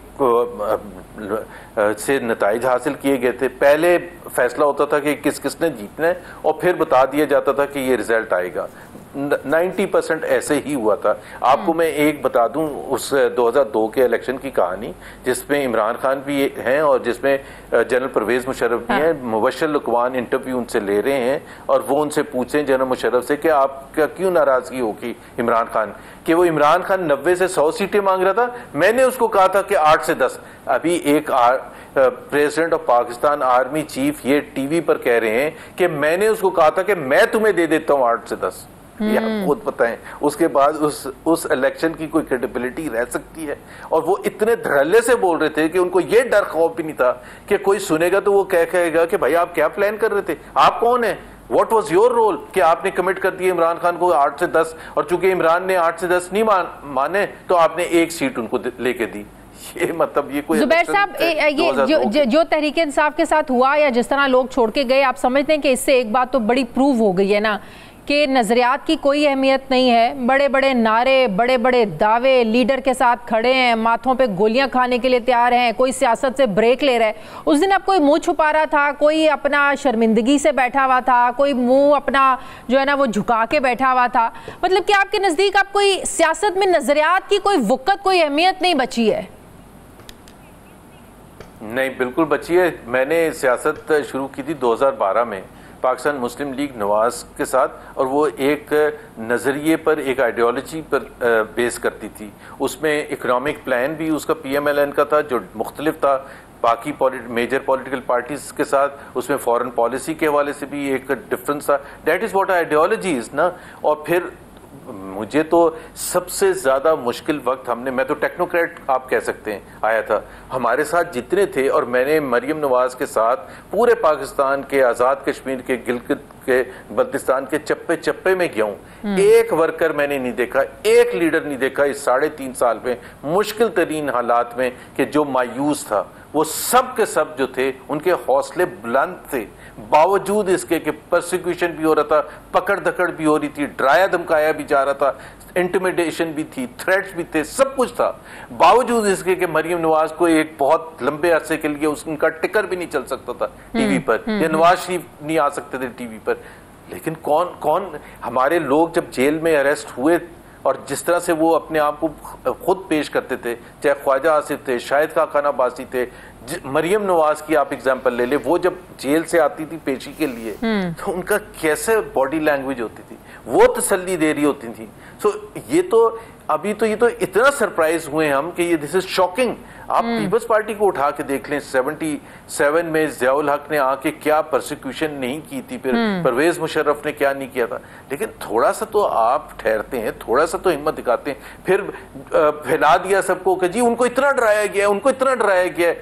से नताइज हासिल किए गए थे। पहले फैसला होता था कि किस किसने जीतना है और फिर बता दिया जाता था कि ये रिजल्ट आएगा। 90% ऐसे ही हुआ था। आपको मैं एक बता दूं उस 2002 के इलेक्शन की कहानी, जिसमें इमरान खान भी हैं और जिसमें जनरल परवेज मुशर्रफ भी हैं। मुबश्शिर लुकमान इंटरव्यू उनसे ले रहे हैं और वो उनसे पूछते हैं जनरल मुशर्रफ से कि आपका क्यों नाराजगी होगी इमरान खान, कि वो इमरान खान 90 से 100 सीटें मांग रहा था, मैंने उसको कहा था कि 8 से 10। अभी एक president of Pakistan army chief ये टीवी पर कह रहे हैं कि मैंने उसको कहा था कि मैं तुम्हें दे देता हूं 8 से 10। ये आप खुद बताएं, उसके बाद उस इलेक्शन की कोई क्रेडिबिलिटी रह सकती है? और वो इतने धड़ल्ले से बोल रहे थे कि उनको ये डर खौफ भी नहीं था कि कोई सुनेगा तो वो कहेगा कि भाई आप क्या प्लान कर रहे थे, आप कौन है, व्हाट वाज योर रोल, कि आपने कमिट कर दिया इमरान खान को 8 से 10, और चूंकि इमरान ने 8 से 10 नहीं माने तो आपने एक सीट उनको लेके दी। ये मतलब ये कोई जुबैर साहब, ये जो तहरीक इंसाफ के साथ हुआ या जिस तरह लोग छोड़ के गए, आप समझते हैं कि इससे एक बात तो बड़ी प्रूव हो गई है ना कि नजरियात की कोई अहमियत नहीं है। बड़े बड़े नारे, बड़े बड़े दावे, लीडर के साथ खड़े हैं, माथों पे गोलियां खाने के लिए तैयार हैं, कोई सियासत से ब्रेक ले रहा है। उस दिन अब कोई मुंह छुपा रहा था, कोई अपना शर्मिंदगी से बैठा हुआ था, कोई मुंह अपना जो है ना वो झुका के बैठा हुआ था। मतलब कि आपके नजदीक अब कोई सियासत में नजरियात की कोई वक़्त, कोई अहमियत नहीं बची है? नहीं, बिल्कुल बची है। मैंने सियासत शुरू की थी 2012 में पाकिस्तान मुस्लिम लीग नवाज के साथ, और वो एक नज़रिए पर, एक आइडियोलॉजी पर बेस करती थी। उसमें इकोनॉमिक प्लान भी उसका PMLN का था जो मुख्तलिफ था बाकी मेजर पॉलिटिकल पार्टीज के साथ। उसमें फॉरेन पॉलिसी के हवाले से भी एक डिफरेंस था। That is what ideology is ना। और फिर मुझे तो सबसे ज़्यादा मुश्किल वक्त मैं तो टेक्नोक्रेट आप कह सकते हैं, आया था। हमारे साथ जितने थे, और मैंने मरियम नवाज के साथ पूरे पाकिस्तान के, आज़ाद कश्मीर के, गिलगित के, बल्तिस्तान के चप्पे चप्पे में गया हूँ। एक वर्कर मैंने नहीं देखा, एक लीडर नहीं देखा इस 3.5 साल में, मुश्किल तरीन हालात में, कि जो मायूस था। वो सब के सब जो थे उनके हौसले बुलंद थे, बावजूद इसके कि परसिक्यूशन भी हो रहा था, पकड़ धकड़ भी हो रही थी, डराया धमकाया भी जा रहा था, इंटिमिडेशन भी थी, थ्रेट्स भी थे, सब कुछ था। बावजूद इसके कि मरियम नवाज को एक बहुत लंबे अरसे के लिए उनका टिकर भी नहीं चल सकता था टीवी पर, या नवाज शरीफ नहीं आ सकते थे टीवी पर। लेकिन कौन हमारे लोग जब जेल में अरेस्ट हुए और जिस तरह से वो अपने आप को खुद पेश करते थे, चाहे ख्वाजा आसिफ थे, शाहिद खान अब्बासी थे, मरियम नवाज की आप एग्जांपल ले ले, वो जब जेल से आती थी पेशी के लिए तो उनका कैसे बॉडी लैंग्वेज होती थी, वो तसल्ली दे रही होती थी। सो ये तो अभी तो इतना सरप्राइज हुए हम कि ये दिस इज शॉकिंग। आप पीपल्स पार्टी को उठा के देख लें, 77 में ज़ियाउल हक ने आके क्या परसिक्यूशन नहीं की थी, फिर परवेज मुशर्रफ ने क्या नहीं किया था। लेकिन थोड़ा सा तो आप ठहरते हैं, थोड़ा सा तो हिम्मत दिखाते हैं। फिर फैला दिया सबको कि जी उनको इतना डराया गया, उनको इतना डराया गया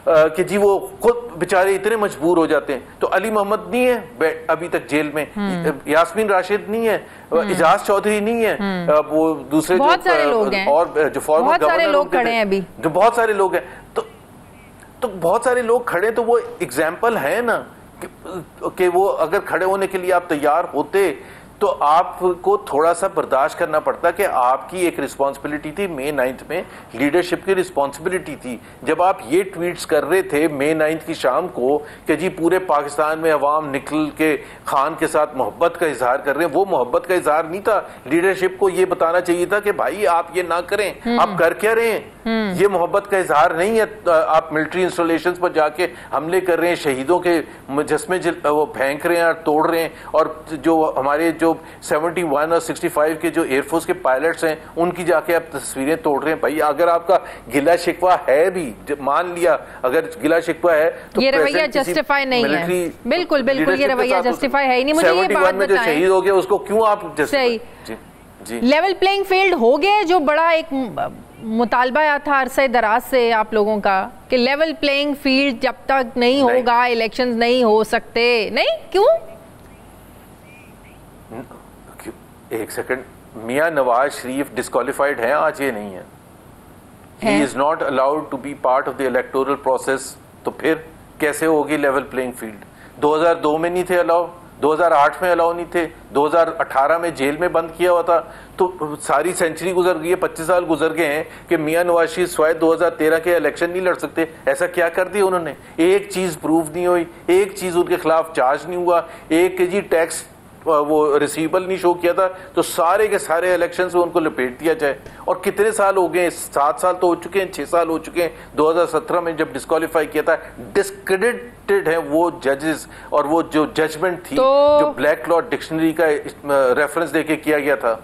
कि जी वो खुद बेचारे इतने मजबूर हो जाते हैं। तो अली मोहम्मद नहीं है अभी तक जेल में, यास्मीन राशिद नहीं है, इजाज चौधरी नहीं है, वो दूसरे बहुत सारे लोग हैं, और जो फॉर्मर गवर्नर लोग खड़े हैं अभी, जो बहुत सारे लोग हैं। तो बहुत सारे लोग खड़े, तो वो एग्जाम्पल है ना कि वो अगर खड़े होने के लिए आप तैयार होते तो आपको थोड़ा सा बर्दाश्त करना पड़ता कि आपकी एक रिस्पॉन्सिबिलिटी थी। May 9 में लीडरशिप की रिस्पॉन्सिबिलिटी थी। जब आप ये ट्वीट्स कर रहे थे May 9 की शाम को कि जी पूरे पाकिस्तान में अवाम निकल के खान के साथ मोहब्बत का इजहार कर रहे हैं, वो मोहब्बत का इजहार नहीं था। लीडरशिप को ये बताना चाहिए था कि भाई आप ये ना करें, आप कर क्या रहे हैं, ये मोहब्बत का इजहार नहीं है। आप मिलिट्री इंस्टॉलेशंस पर जाके हमले कर रहे हैं, शहीदों के मुजस्मे वो फेंक रहे हैं और तोड़ रहे हैं, और जो हमारे जो जो 71 और 65 के जो एयरफोर्स के पायलट्स हैं उनकी जाके आप तस्वीरें तोड़ रहे हैं। भाई अगर आपका गिला शिकवा है भी, मान लिया अगर गिला शिकवा है तो ये रवैया जस्टिफाई नहीं है। बिल्कुल बिल्कुल ये रवैया जस्टिफाई है ही नहीं। मुझे ये बात में जो शहीद हो गया उसको क्यों आप सही लेवल प्लेइंग फील्ड हो गए, जो बड़ा एक मुतालबा आया था अरसे दराज से आप लोगों का कि लेवल प्लेइंग फील्ड जब तक नहीं होगा इलेक्शंस नहीं हो सकते। नहीं क्यों? एक सेकंड, मियां नवाज शरीफ डिस्क्वालिफाइड हैं आज? ये नहीं है, he is not allowed to be part of the electoral process. तो फिर कैसे होगी लेवल प्लेइंग फील्ड? 2002 में नहीं थे अलाउ, 2008 में अलाउ नहीं थे, 2018 में जेल में बंद किया हुआ था। तो सारी सेंचुरी गुजर गई है, 25 साल गुजर गए हैं कि मियां नवाज शरीफ स्वायद 2013 के इलेक्शन नहीं लड़ सकते। ऐसा क्या कर दिया उन्होंने? एक चीज प्रूव नहीं हुई, एक चीज उनके खिलाफ चार्ज नहीं हुआ, एक केजी टैक्स वो रिसीवेबल नहीं शो किया था, तो सारे के सारे इलेक्शंस में उनको लपेट दिया जाए। और कितने साल हो गए? 7 साल तो हो चुके हैं, 6 साल हो चुके हैं। 2017 में जब डिस्क्वालीफाई किया था, डिस्क्रेडिटेड है वो जजेस और वो जो जजमेंट थी जो ब्लैक लॉ डिक्शनरी का रेफरेंस देके किया गया था।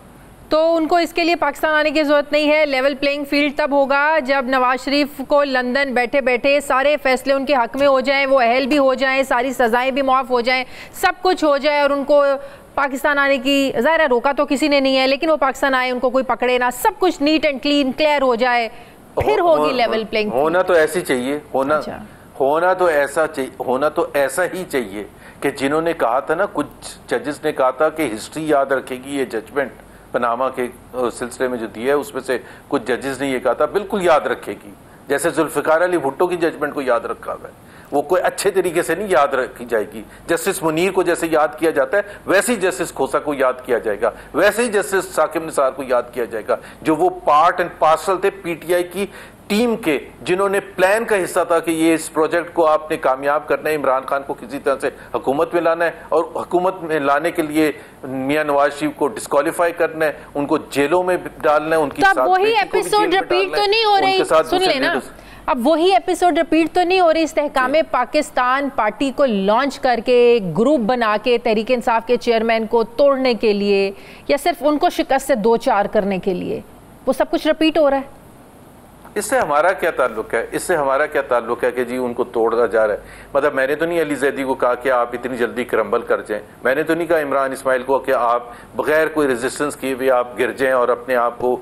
तो उनको इसके लिए पाकिस्तान आने की जरूरत नहीं है। लेवल प्लेइंग फील्ड तब होगा जब नवाज शरीफ को लंदन बैठे बैठे सारे फैसले उनके हक में हो जाएं, वो अहल भी हो जाएं, सारी सजाएं भी माफ हो जाएं, सब कुछ हो जाए और उनको पाकिस्तान आने की, ज़ाहिर है रोका तो किसी ने नहीं है, लेकिन वो पाकिस्तान आए, उनको कोई पकड़े ना, सब कुछ नीट एंड क्लीन क्लियर हो जाए, फिर होगी लेवल प्लेइंग। होना तो ऐसी चाहिए, होना तो ऐसा ही चाहिए कि जिन्होंने कहा था ना, कुछ जजेस ने कहा था कि हिस्ट्री याद रखेगी ये जजमेंट पनामा के सिलसिले में जो दिया है, उसमें से कुछ जजेस ने ये कहा था बिल्कुल याद रखेगी। जैसे जुल्फिकार अली भुट्टो की जजमेंट को याद रखा हुआ है, वो कोई अच्छे तरीके से नहीं याद रखी जाएगी। जस्टिस मुनीर को जैसे याद किया जाता है वैसे ही जस्टिस खोसा को याद किया जाएगा, वैसे ही जस्टिस साकिब निसार को याद किया जाएगा, जो वो पार्ट एंड पार्सल थे पीटीआई की टीम के, जिन्होंने प्लान का हिस्सा था कि ये इस प्रोजेक्ट को आपने कामयाब करना है, इमरान खान को किसी तरह से हुकूमत में लाना है और हुकूमत में लाने के लिए मियां नवाज शरीफ को डिस्क्वालीफाई करना है, उनको जेलों में डालना है, उनकी वही एपिसोड रिपीट तो नहीं हो रही? सुन लेना, अब वही एपिसोड रिपीट तो नहीं हो रही? इस्तेहकाम पाकिस्तान पार्टी को लॉन्च करके ग्रुप बना के तहरीक इंसाफ के चेयरमैन को तोड़ने के लिए या सिर्फ उनको शिकस्त से 2-4 करने के लिए, वो सब कुछ रिपीट हो रहा है। इससे हमारा क्या ताल्लुक है? इससे हमारा क्या ताल्लुक है कि जी उनको तोड़ा जा रहा है? मतलब मैंने तो नहीं अली जैदी को कहा कि आप इतनी जल्दी क्रम्बल कर जाएं, मैंने तो नहीं कहा इमरान इस्माइल को कि आप बगैर कोई रेजिस्टेंस किए हुए आप गिर जाएं और अपने आप को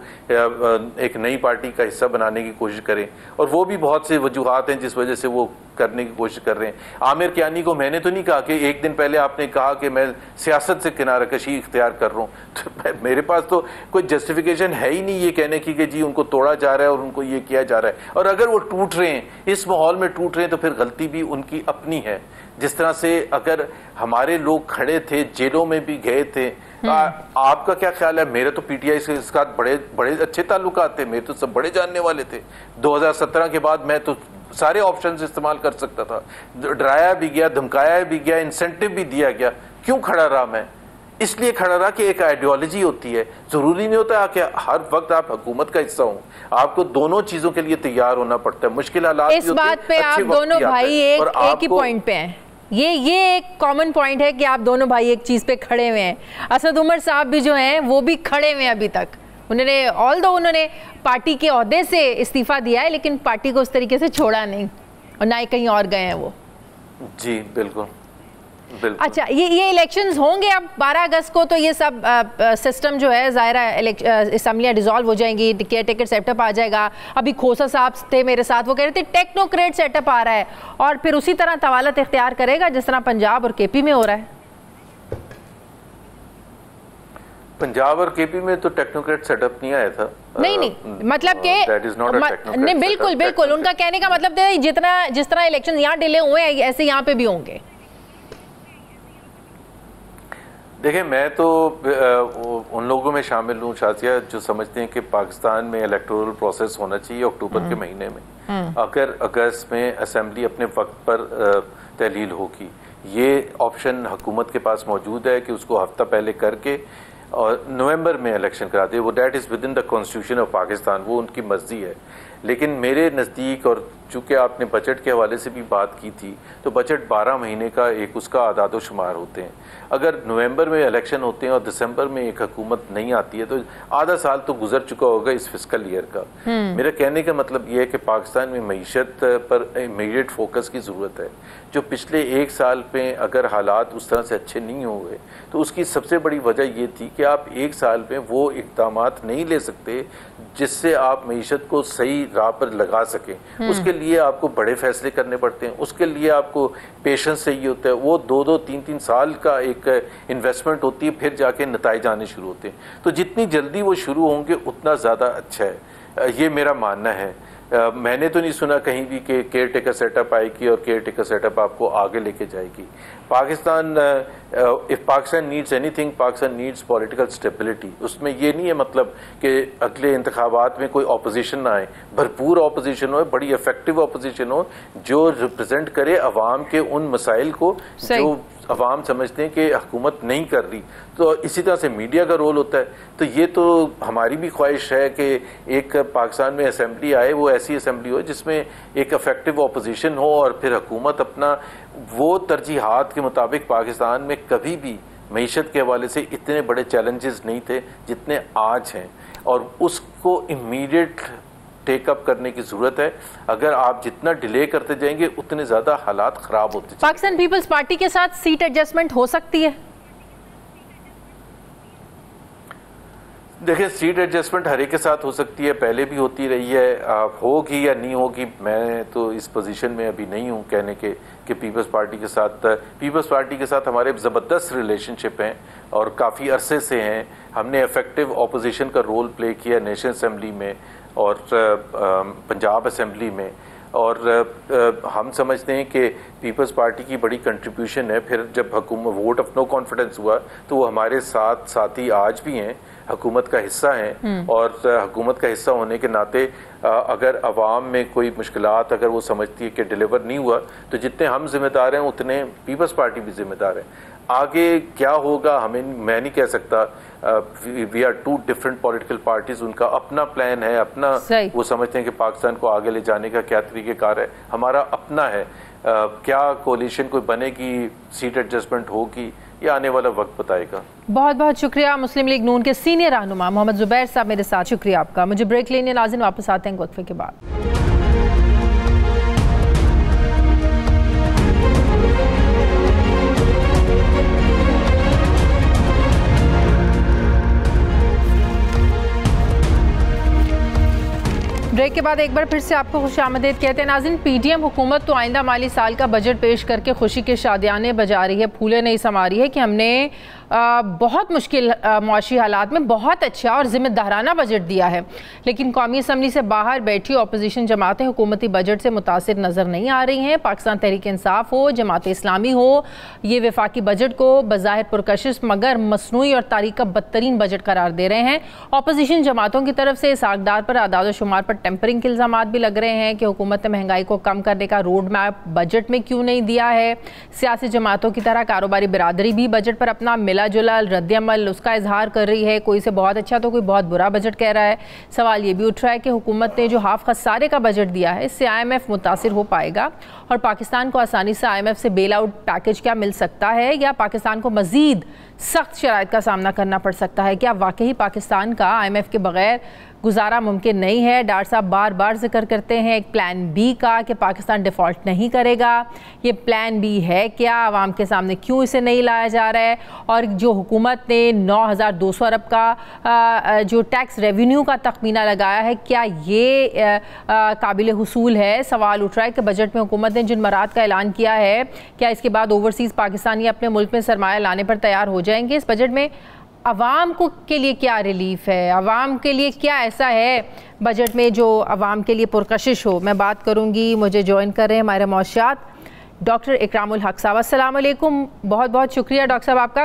एक नई पार्टी का हिस्सा बनाने की कोशिश करें। और वो भी बहुत से वजूहात हैं जिस वजह से वो करने की कोशिश कर रहे हैं। आमिर कियानी को मैंने तो नहीं कहा कि एक दिन पहले आपने कहा कि मैं सियासत से किनारा कशी इख्तियार कर रहा हूँ, तो मेरे पास तो कोई जस्टिफिकेशन है ही नहीं ये कहने की कि जी उनको तोड़ा जा रहा है और उनको ये किया जा रहा है। और अगर वो टूट रहे हैं, इस माहौल में टूट रहे हैं, तो फिर गलती भी उनकी अपनी है। जिस तरह से अगर हमारे लोग खड़े थे, जेलों में भी गए थे, आपका क्या ख्याल है? मेरे तो पीटीआई से इसके साथ बड़े बड़े अच्छे ताल्लुकात थे, मेरे तो सब बड़े जानने वाले थे। 2017 के बाद मैं तो सारे ऑप्शंस इस्तेमाल कर सकता था, डराया भी गया, धमकाया भी गया, इंसेंटिव भी दिया गया। क्यों खड़ा रहा मैं? इसलिए खड़ा रहा कि एक आइडियोलॉजी होती है, जरूरी नहीं होता कि हर वक्त आप हुकूमत का हिस्सा हो, आपको दोनों चीजों के लिए तैयार होना पड़ता है। मुश्किल हालात इस बात पे आप दोनों भाई एक ही पॉइंट पे हैं। ये एक कॉमन पॉइंट है कि आप दोनों भाई एक चीज पे खड़े हुए हैं। असद उमर साहब भी जो हैं वो भी खड़े हुए हैं अभी तक। उन्होंने पार्टी के ओहदे से इस्तीफा दिया है, लेकिन पार्टी को उस तरीके से छोड़ा नहीं और ना ही कहीं और गए हैं वो। जी बिल्कुल। अच्छा, ये इलेक्शंस होंगे अब 12 अगस्त को, तो ये सब सिस्टम जो है ज़ाहिर असम्बलियाँ डिसॉल्व हो जाएंगी, केयर टेकर सेटअप आ जाएगा। अभी खोसा साहब थे मेरे साथ, वो कह रहे थे टेक्नोक्रेट सेटअप आ रहा है और फिर उसी तरह तवालत इख्तियार करेगा जिस तरह पंजाब और केपी में हो रहा है। पंजाब और केपी में तो टेक्नोक्रेट सेटअप नहीं आया था। नहीं मतलब कि नहीं, बिल्कुल उनका कहने का मतलब था जिस तरह इलेक्शन यहाँ डिले हुए हैं ऐसे यहाँ पे भी होंगे। देखिए, मैं तो उन लोगों में शामिल हूँ शाजिया जो समझते हैं कि पाकिस्तान में इलेक्टोरल प्रोसेस होना चाहिए अक्टूबर के महीने में। अगर अगस्त में असेंबली अपने वक्त पर तहलील होगी, ये ऑप्शन हुकूमत के पास मौजूद है कि उसको हफ्ता पहले करके और नवंबर में इलेक्शन करा दे। वो that is with in the constitution of Pakistan, वो उनकी मर्जी है। लेकिन मेरे नज़दीक और चूँकि आपने बजट के हवाले से भी बात की थी, तो बजट 12 महीने का एक उसका आदाद शुमार होते हैं। अगर नवंबर में इलेक्शन होते हैं और दिसंबर में एक हुकूमत नहीं आती है तो आधा साल तो गुजर चुका होगा इस फिस्कल ईयर का। मेरा कहने का मतलब ये है कि पाकिस्तान में मईशत पर इमीडिएट फोकस की ज़रूरत है। जो पिछले एक साल पे अगर हालात उस तरह से अच्छे नहीं हुए तो उसकी सबसे बड़ी वजह ये थी कि आप एक साल में वो इक़दाम नहीं ले सकते जिससे आप मईशत को सही राह पर लगा सकें। उसके लिए आपको बड़े फैसले करने पड़ते हैं, उसके लिए आपको पेशेंस चाहिए होता है। वो 2-2, 3-3 साल का एक इन्वेस्टमेंट होती है, फिर जाके नताइज आने शुरू होते हैं। तो जितनी जल्दी वो शुरू होंगे उतना ज़्यादा अच्छा है, ये मेरा मानना है। मैंने तो नहीं सुना कहीं भी कि केयर टेकर सेटअप आएगी और केयर टेकर सेटअप आपको आगे लेके जाएगी। Pakistan if Pakistan needs anything, Pakistan needs political stability. उसमें ये नहीं है मतलब कि अगले इंतखाबात में कोई ऑपोजिशन ना आए, भरपूर ऑपोजिशन हो, बड़ी इफेक्टिव ऑपोजिशन हो जो रिप्रेजेंट करे अवाम के उन मसाइल को जो अवाम समझते हैं कि हुकूमत नहीं कर रही। तो इसी तरह से मीडिया का रोल होता है। तो ये तो हमारी भी ख्वाहिश है कि एक पाकिस्तान में असेंबली आए, वो ऐसी असेंबली हो जिसमें एक इफेक्टिव ऑपोजिशन हो और फिर हुकूमत अपना वो तरजीहात के मुताबिक। पाकिस्तान में कभी भी मईशत के हवाले से इतने बड़े चैलेंजेस नहीं थे जितने आज हैं और उसको इमीडिएट टेकअप करने की जरूरत है। अगर आप जितना डिले करते जाएंगे उतने ज्यादा हालात खराब होते जाएंगे। पाकिस्तान पीपल्स पार्टी के साथ सीट एडजस्टमेंट हो सकती है? देखिए, सीट एडजस्टमेंट हर एक के साथ हो सकती है, पहले भी होती रही है। होगी या नहीं होगी, मैं तो इस पोजीशन में अभी नहीं हूँ कहने के कि पीपल्स पार्टी के साथ हमारे ज़बरदस्त रिलेशनशिप हैं और काफ़ी अरसे से हैं। हमने इफेक्टिव ऑपोजिशन का रोल प्ले किया नेशनल असेंबली में और पंजाब असेंबली में, और हम समझते हैं कि पीपल्स पार्टी की बड़ी कंट्रीब्यूशन है। फिर जब हुकूमत वोट ऑफ नो कॉन्फिडेंस हुआ तो वो हमारे साथ साथी आज भी हैं, हुकूमत का हिस्सा हैं और हुकूमत का हिस्सा होने के नाते अगर अवाम में कोई मुश्किलात अगर वो समझती है कि डिलीवर नहीं हुआ तो जितने हम जिम्मेदार हैं उतने पीपल्स पार्टी भी जिम्मेदार है। आगे क्या होगा मैं नहीं कह सकता। We are two different political parties, उनका अपना प्लान है, अपना वो समझते हैं कि पाकिस्तान को आगे ले जाने का क्या तरीक़ेकार है, हमारा अपना है। क्या कोalition कोई बनेगी, सीट एडजस्टमेंट होगी, ये आने वाला वक्त बताएगा। बहुत बहुत शुक्रिया। मुस्लिम लीग नून के सीनियर रहनुमा मोहम्मद जुबैर साहब मेरे साथ, शुक्रिया आपका। मुझे ब्रेक लेने नाज़रीन वापस आते हैं वक्फे के बाद। ब्रेक के बाद एक बार फिर से आपको खुशामदीद कहते हैं नाज़रीन। पीडीएम हुकूमत तो आइंदा माली साल का बजट पेश करके खुशी के शादियाने बजा रही है, फूले नहीं समा रही है कि हमने बहुत मुश्किल मुआशी हालात में बहुत अच्छा और ज़िम्मेदाराना बजट दिया है, लेकिन कौमी असम्बली से बाहर बैठी अपोजिशन जमातें हुकूमती बजट से मुतासिर नज़र नहीं आ रही हैं। पाकिस्तान तहरीक इंसाफ हो, जमात इस्लामी हो, ये वफाकी बजट को बज़ाहिर पुरकशिश मगर मसनूई और तारीख का बदतरीन बजट करार दे रहे हैं। अपोजिशन जमातों की तरफ से इस आकदार पर आदाद शुमार पर टेम्परिंग के इल्ज़ामात भी लग रहे हैं कि हुकूमत ने महंगाई को कम करने का रोड मैप बजट में क्यों नहीं दिया है। सियासी जमातों की तरह कारोबारी बिरादरी भी बजट पर अपना मिला जुला रद्दअमल उसका इजहार कर रही है। कोई से बहुत अच्छा तो कोई बहुत बुरा बजट कह रहा है। सवाल ये भी उठ रहा है कि हुकूमत ने जो हाफ खसारे का बजट दिया है इससे IMF मुतासिर हो पाएगा और पाकिस्तान को आसानी से IMF से बेल आउट पैकेज क्या मिल सकता है या पाकिस्तान को मजीद सख्त शराइत का सामना करना पड़ सकता है। क्या वाकई पाकिस्तान का IMF के बगैर गुजारा मुमकिन नहीं है। डॉक्टर साहब बार बार जिक्र करते हैं एक प्लान बी का कि पाकिस्तान डिफ़ॉल्ट नहीं करेगा। ये प्लान बी है क्या, आवाम के सामने क्यों इसे नहीं लाया जा रहा है? और जो हुकूमत ने 9,200 अरब का जो टैक्स रेवेन्यू का तखमीना लगाया है, क्या ये काबिल हुसूल है? सवाल उठ रहा है कि बजट में हुकूमत ने जिन मराद का ऐलान किया है, क्या इसके बाद ओवरसीज़ पाकिस्तानी अपने मुल्क में सरमाया लाने पर तैयार हो जाएंगे? इस बजट में अवाम को के लिए क्या रिलीफ है, अवाम के लिए क्या ऐसा है बजट में जो अवाम के लिए पुरकशिश हो? मैं बात करूंगी, मुझे ज्वाइन कर रहे हैं हमारे मौशियात डॉक्टर इकरामुल हक साहब। अस्सलाम वालेकुम, बहुत बहुत शुक्रिया डॉक्टर साहब आपका।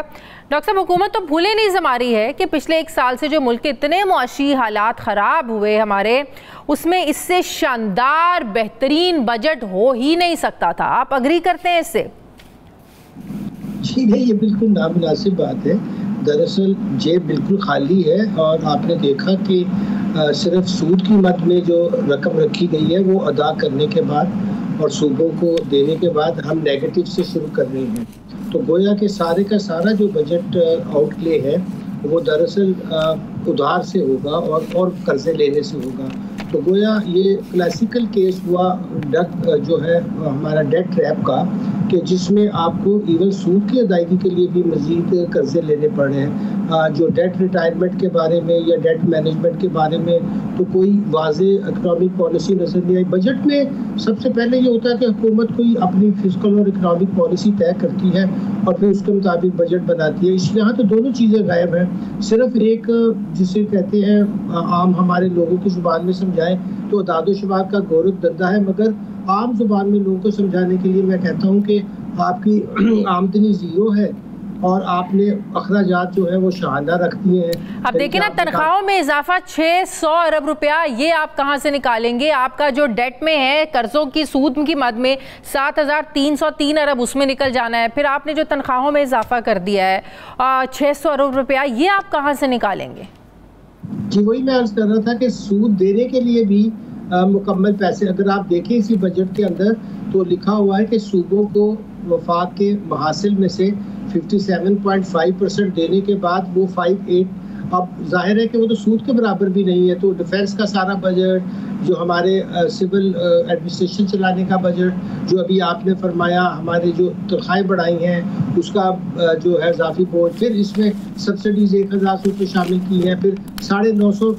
डॉक्टर साहब, हुकूमत तो भूले नहीं जमा रही है कि पिछले एक साल से जो मुल्क के इतने मुआशी हालात ख़राब हुए हमारे, उसमें इससे शानदार बेहतरीन बजट हो ही नहीं सकता था। आप अग्री करते हैं इससे? जी नहीं, ये बिल्कुल नामुनासिब बात है। दरअसल जेब बिल्कुल खाली है और आपने देखा कि सिर्फ सूद की मद में जो रकम रखी गई है वो अदा करने के बाद और सूबों को देने के बाद हम नेगेटिव से शुरू कर रहे हैं। तो गोया के सारे का सारा जो बजट आउटले है वो दरअसल उधार से होगा और कर्जे लेने से होगा। तो गोया ये क्लासिकल केस हुआ जो है हमारा डेट ट्रैप का, कि जिसमें आपको इवन सूद की अदायगी के लिए भी मजीद कर्जे लेने पड़ रहे हैं। जो डेट रिटायरमेंट के बारे में या डेट मैनेजमेंट के बारे में तो कोई वाज़े इकनॉमिक पॉलिसी नज़र नहीं आई। बजट में सबसे पहले ये होता है कि हुकूमत कोई अपनी फिस्कल और इकनॉमिक पॉलिसी तय करती है और फिर उसके मुताबिक बजट बनाती है। इस यहाँ तो दोनों चीज़ें गायब हैं। सिर्फ एक जिसे कहते हैं आम हमारे लोगों की ज़ुबान में समझाएं तो अदाद-ओ-शुमार का गोरख धंधा है, मगर आम जुबान में लोगों को समझाने के लिए मैं कहता हूँ कि आपकी आमदनी ज़ीरो है और आपने अखराजात जो है वो शानदार रखती हैं। अब देखिए ना, तनख्वाहों में इजाफा 600 अरब रुपया, ये आप कहाँ से निकालेंगे? आपका जो डेट में है कर्जों की सूद की मद में 7,303 अरब उसमें निकल जाना है। फिर आपने जो तनख्वाहों में इजाफा कर दिया है 600 अरब रुपया, ये आप कहाँ से निकालेंगे? जी वही मैं अर्ज कर रहा था कि सूद देने के लिए भी मुकम्मल पैसे, अगर आप देखें इसी बजट के अंदर तो लिखा हुआ है कि सूबों को वफाक के महासिल में से 57.5% देने के बाद वो 58, अब जाहिर है कि वो तो सूद के बराबर भी नहीं है। तो डिफेंस का सारा बजट, जो हमारे सिविल एडमिनिस्ट्रेशन चलाने का बजट, जो अभी आपने फरमाया हमारे जो तनख्वाहें बढ़ाई हैं उसका जो है इजाफी बोझ, फिर इसमें सब्सिडीज 1000 रुपये शामिल की हैं, फिर 950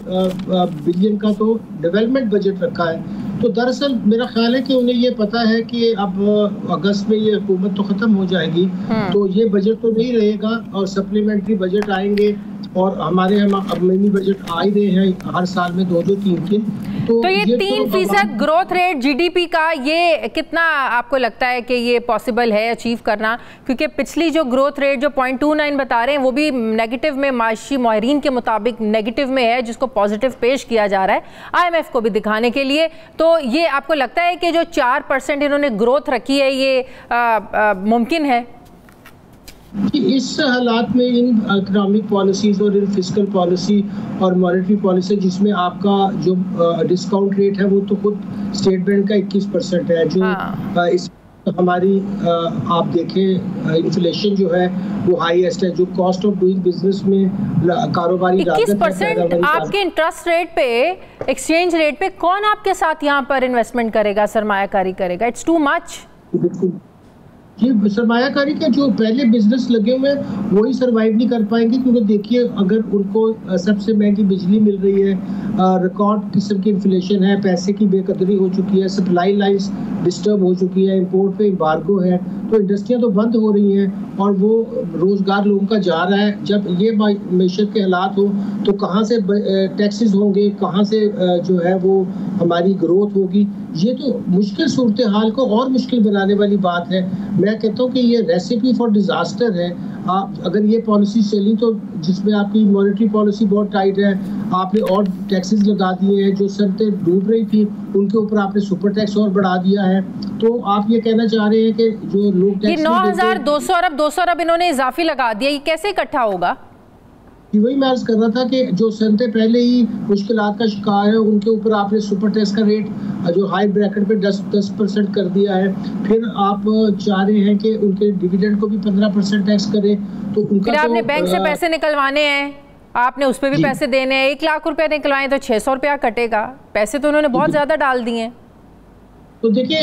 बिलियन का तो डेवलपमेंट बजट रखा है। तो दरअसल मेरा ख्याल है कि उन्हें ये पता है कि अब अगस्त में ये हुकूमत तो ख़त्म हो जाएगी, तो ये बजट तो नहीं रहेगा और सप्लीमेंट्री बजट आएंगे और हमारे अब मिनी बजट आ ही रहे हैं हर साल में 2-3। तो ये 3% ग्रोथ रेट जीडीपी का, ये कितना आपको लगता है कि ये पॉसिबल है अचीव करना? क्योंकि पिछली जो ग्रोथ रेट जो 0.29 बता रहे हैं वो भी नेगेटिव में, माशी माहिरीन के मुताबिक नेगेटिव में है, जिसको पॉजिटिव पेश किया जा रहा है IMF को भी दिखाने के लिए। तो ये आपको लगता है कि जो 4% इन्होंने ग्रोथ रखी है ये मुमकिन है? इस हालात में इन इकोनॉमिक पॉलिसीज़ और इन फिस्कल पॉलिसी और मॉनेटरी पॉलिसी जिसमें आपका जो डिस्काउंट रेट है वो तो खुद स्टेट बैंक का 21% है, जो इस हमारी आप देखें इन्फ्लेशन जो है वो हाईएस्ट है, जो कॉस्ट ऑफ डूइंग बिजनेस में कारोबारी 21% आपके इंटरेस्ट रेट पे, एक्सचेंज रेट पे कौन आपके साथ यहाँ पर इन्वेस्टमेंट करेगा, सरमायाकारी करेगा? It's too much. ये सरमायाकारी के जो पहले बिजनेस लगे हुए हैं वही सरवाइव नहीं कर पाएंगे, क्योंकि देखिए अगर उनको सबसे महंगी बिजली मिल रही है, रिकॉर्ड किस्म की इन्फ्लेशन है, पैसे की बेकदरी हो चुकी है, सप्लाई लाइंस डिस्टर्ब हो चुकी है, इंपोर्ट पे एम्बार्गो है, तो इंडस्ट्रियाँ तो बंद हो रही हैं और वो रोज़गार लोगों का जा रहा है। जब ये मैशत के हालात हो तो कहाँ से टैक्सेस होंगे, कहाँ से जो है वो हमारी ग्रोथ होगी? ये तो मुश्किल सूरत हाल को और मुश्किल बनाने वाली बात है। मैं कहता हूँ कि ये रेसिपी फॉर डिज़ास्टर है। आप अगर ये पॉलिसी चली तो जिसमें आपकी मॉनेटरी पॉलिसी बहुत टाइट है, आपने और टैक्सेस लगा दिए हैं, जो सनतें डूब रही थी उनके ऊपर आपने सुपर टैक्स और बढ़ा दिया है। तो आप ये कहना चाह रहे हैं कि जो लोग ये 9,200 अरब इन्होंने इजाफी लगा दिया, ये कैसे इकट्ठा होगा? वही मैं अर्ज कर रहा था कि जो सनतें पहले ही मुश्किलात का शिकार है उनके ऊपर आपने सुपर टैक्स का रेट जो हाई ब्रैकेट पे 10% कर दिया है। फिर आप चाह रहे हैं कि उनके डिविडेंड को भी 15% टैक्स करें, तो उनका फिर आपने बैंक से पैसे निकलवाने हैं, आपने उस पर भी पैसे देने हैं। 1 लाख रुपया निकलवाएं तो 600 रुपया कटेगा। पैसे तो उन्होंने बहुत ज्यादा डाल दिए हैं। तो देखिए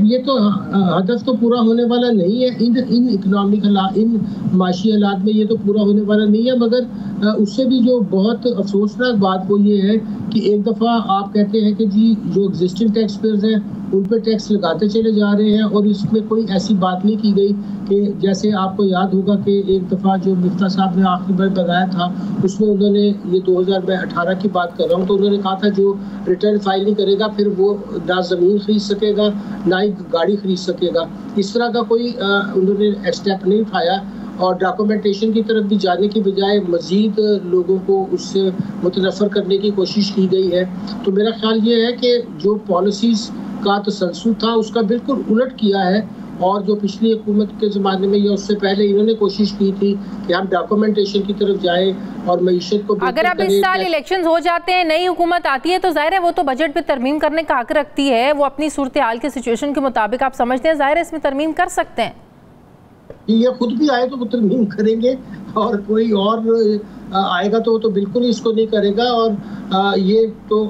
ये तो हदफ तो पूरा होने वाला नहीं है इन इकोनॉमिक हालात, इन माशी हालात में ये तो पूरा होने वाला नहीं है। मगर उससे भी जो बहुत अफसोसनाक बात वो ये है कि एक दफ़ा आप कहते हैं कि जी जो एग्जिस्टिंग टैक्स पेयर्स हैं उन पर टैक्स लगाते चले जा रहे हैं और इसमें कोई ऐसी बात नहीं की गई कि जैसे आपको याद होगा कि एक दफ़ा जो मिफ्ता साहब ने आखिरी बार बताया था उसमें उन्होंने ये 2018 की बात कर रहा हूँ, तो उन्होंने कहा था जो रिटर्न फाइल नहीं करेगा फिर वो ना ज़मीन खरीद सकेगा ना ही गाड़ी खरीद सकेगा। इस तरह का कोई उन्होंने स्टेप नहीं उठाया और डॉक्यूमेंटेशन की तरफ भी जाने की बजाय मज़ीद लोगों को उससे मुतनफ़र करने की कोशिश की गई है। तो मेरा ख्याल ये है कि जो पॉलिसीज़ का तसल्सल था उसका बिल्कुल उलट किया है और जो पिछली हुकूमत के ज़माने में या उससे पहले इन्होंने कोशिश की थी कि हम डॉक्यूमेंटेशन की तरफ जाएं और मईशत को अगर अब इस साल इलेक्शंस हो जाते हैं, नई हुकूमत आती है, तो जाहिर है वो तो बजट पे तरमीम करने का हक रखती है, वो अपनी सूरत हाल के सिचुएशन के मुताबिक आप समझते हैं जाहिर है इसमें तरमीम कर सकते हैं। ये खुद भी आए तो वो तरमीम करेंगे और कोई और आएगा तो वो तो बिल्कुल इसको नहीं करेगा। और ये तो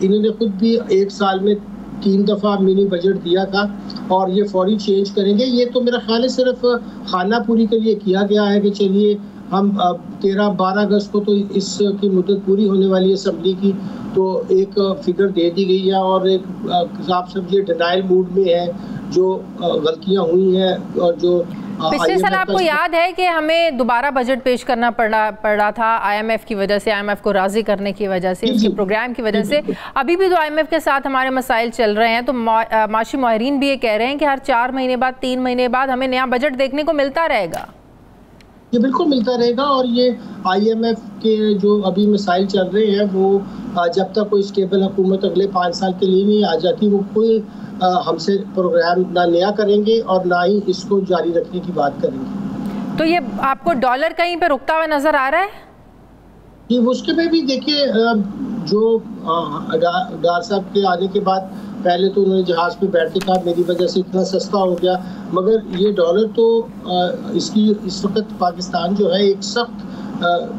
इन्होंने खुद भी एक साल में 3 दफ़ा मिनी बजट दिया था और ये फौरी चेंज करेंगे। ये तो मेरा ख्याल है सिर्फ खाना पूरी के लिए किया गया है कि चलिए हम 13-12 अगस्त को तो इसकी मुद्दत पूरी होने वाली है असम्बली की, तो एक फिगर दे दी गई है और एक साफ समझिए डिनाइल मूड में है जो गलतियां हुई हैं। और जो पिछले साल आपको याद है कि हमें दोबारा बजट पेश करना पड़ा था IMF की वजह से, IMF को राजी करने की वजह से, इसके प्रोग्राम की वजह से। अभी भी तो IMF के साथ हमारे मसाइल चल रहे हैं, तो माशी माहिरीन भी ये कह रहे हैं कि हर 4 महीने बाद 3 महीने बाद हमें नया बजट देखने को मिलता रहेगा। ये बिल्कुल मिलता रहेगा और ये IMF के जो अभी मसाइल चल रहे हैं वो जब तक कोई स्टेबल हुकूमत अगले 5 साल के लिए नहीं आ जाती, वो कोई हमसे प्रोग्राम ना नया करेंगे और ना ही इसको जारी रखने की बात करेंगे। तो ये आपको डॉलर कहीं पे रुकता हुआ नजर आ रहा है? ये उसके में भी देखिए, जो डार साहब के आने के बाद पहले तो उन्होंने जहाज़ पे बैठ के कहा मेरी वजह से इतना सस्ता हो गया, मगर ये डॉलर तो इसकी इस वक्त पाकिस्तान जो है एक सख्त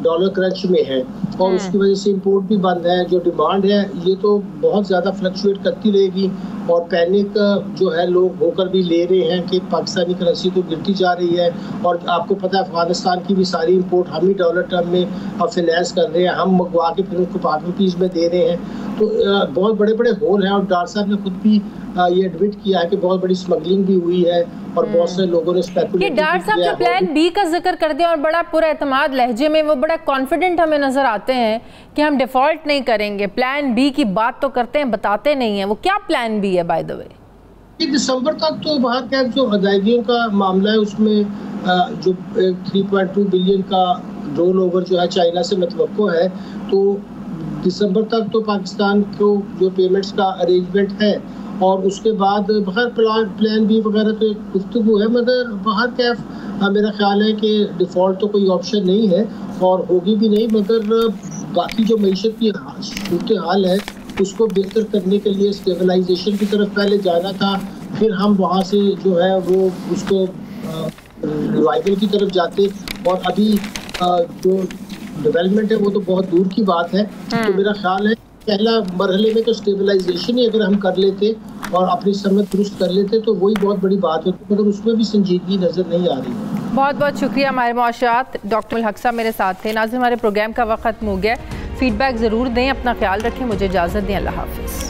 डॉलर क्रंच में है और उसकी वजह से इंपोर्ट भी बंद है। जो डिमांड है ये तो बहुत ज़्यादा फ्लक्चुएट करती रहेगी और पैनिक जो है लोग होकर भी ले रहे हैं कि पाकिस्तानी करेंसी तो गिरती जा रही है। और आपको पता है अफगानिस्तान की भी सारी इंपोर्ट हम ही डॉलर टर्म में फाइनेंस कर रहे हैं, हम मंगवा के फिर उनको पाक रुपीज़ में दे रहे हैं। तो बहुत बड़े बड़े होल हैं और डार साहब ने खुद भी ये एडमिट किया है कि बहुत बड़ी स्मगलिंग भी हुई है और बहुत से लोगों ने स्पेकुलेट डार साहब जो प्लान बी का जिक्र कर दिया और बड़ा पूरा एतमाद लहजे में वो बड़ा कॉन्फिडेंट हमें नजर आते हैं कि हम डिफॉल्ट नहीं करेंगे, प्लान बी की बात तो करते हैं बताते नहीं है। वो क्या प्लान बी है बाय द वे? दिसंबर तक तो बाहर का जो अदायगियों का मामला है उसमें जो 3.2 बिलियन का रोल ओवर जो है चाइना से मतवक्को है, तो दिसंबर तक तो पाकिस्तान को जो पेमेंट्स का अरेंजमेंट है और उसके बाद बाहर प्लान बी वगैरह तो एक गुफ्तगू है, मगर बाहर कैफ मेरा ख्याल है कि डिफ़ॉल्ट तो कोई ऑप्शन नहीं है और होगी भी नहीं। मगर बाकी जो मईशत की सूरत हाल है उसको बेहतर करने के लिए स्टेबलाइजेशन की तरफ पहले जाना था, फिर हम वहाँ से जो है वो उसको रिवाइवल की तरफ जाते और अभी जो डेवलपमेंट है वो तो बहुत दूर की बात है। तो मेरा ख्याल है पहला मरहले में तो स्टेबलाइजेशन ही अगर हम कर लेते और अपनी समझ दुरुस्त कर लेते तो वही बहुत बड़ी बात होती, मगर उसमें भी संजीदगी नज़र नहीं आ रही। बहुत बहुत शुक्रिया हमारे मुआशरात डॉक्टर हक साहब मेरे साथ थे। नाज़रीन हमारे प्रोग्राम का वक्त खत्म हो गया, फीडबैक ज़रूर दें, अपना ख्याल रखें, मुझे इजाज़त दें, अल्लाह हाफ़िज़।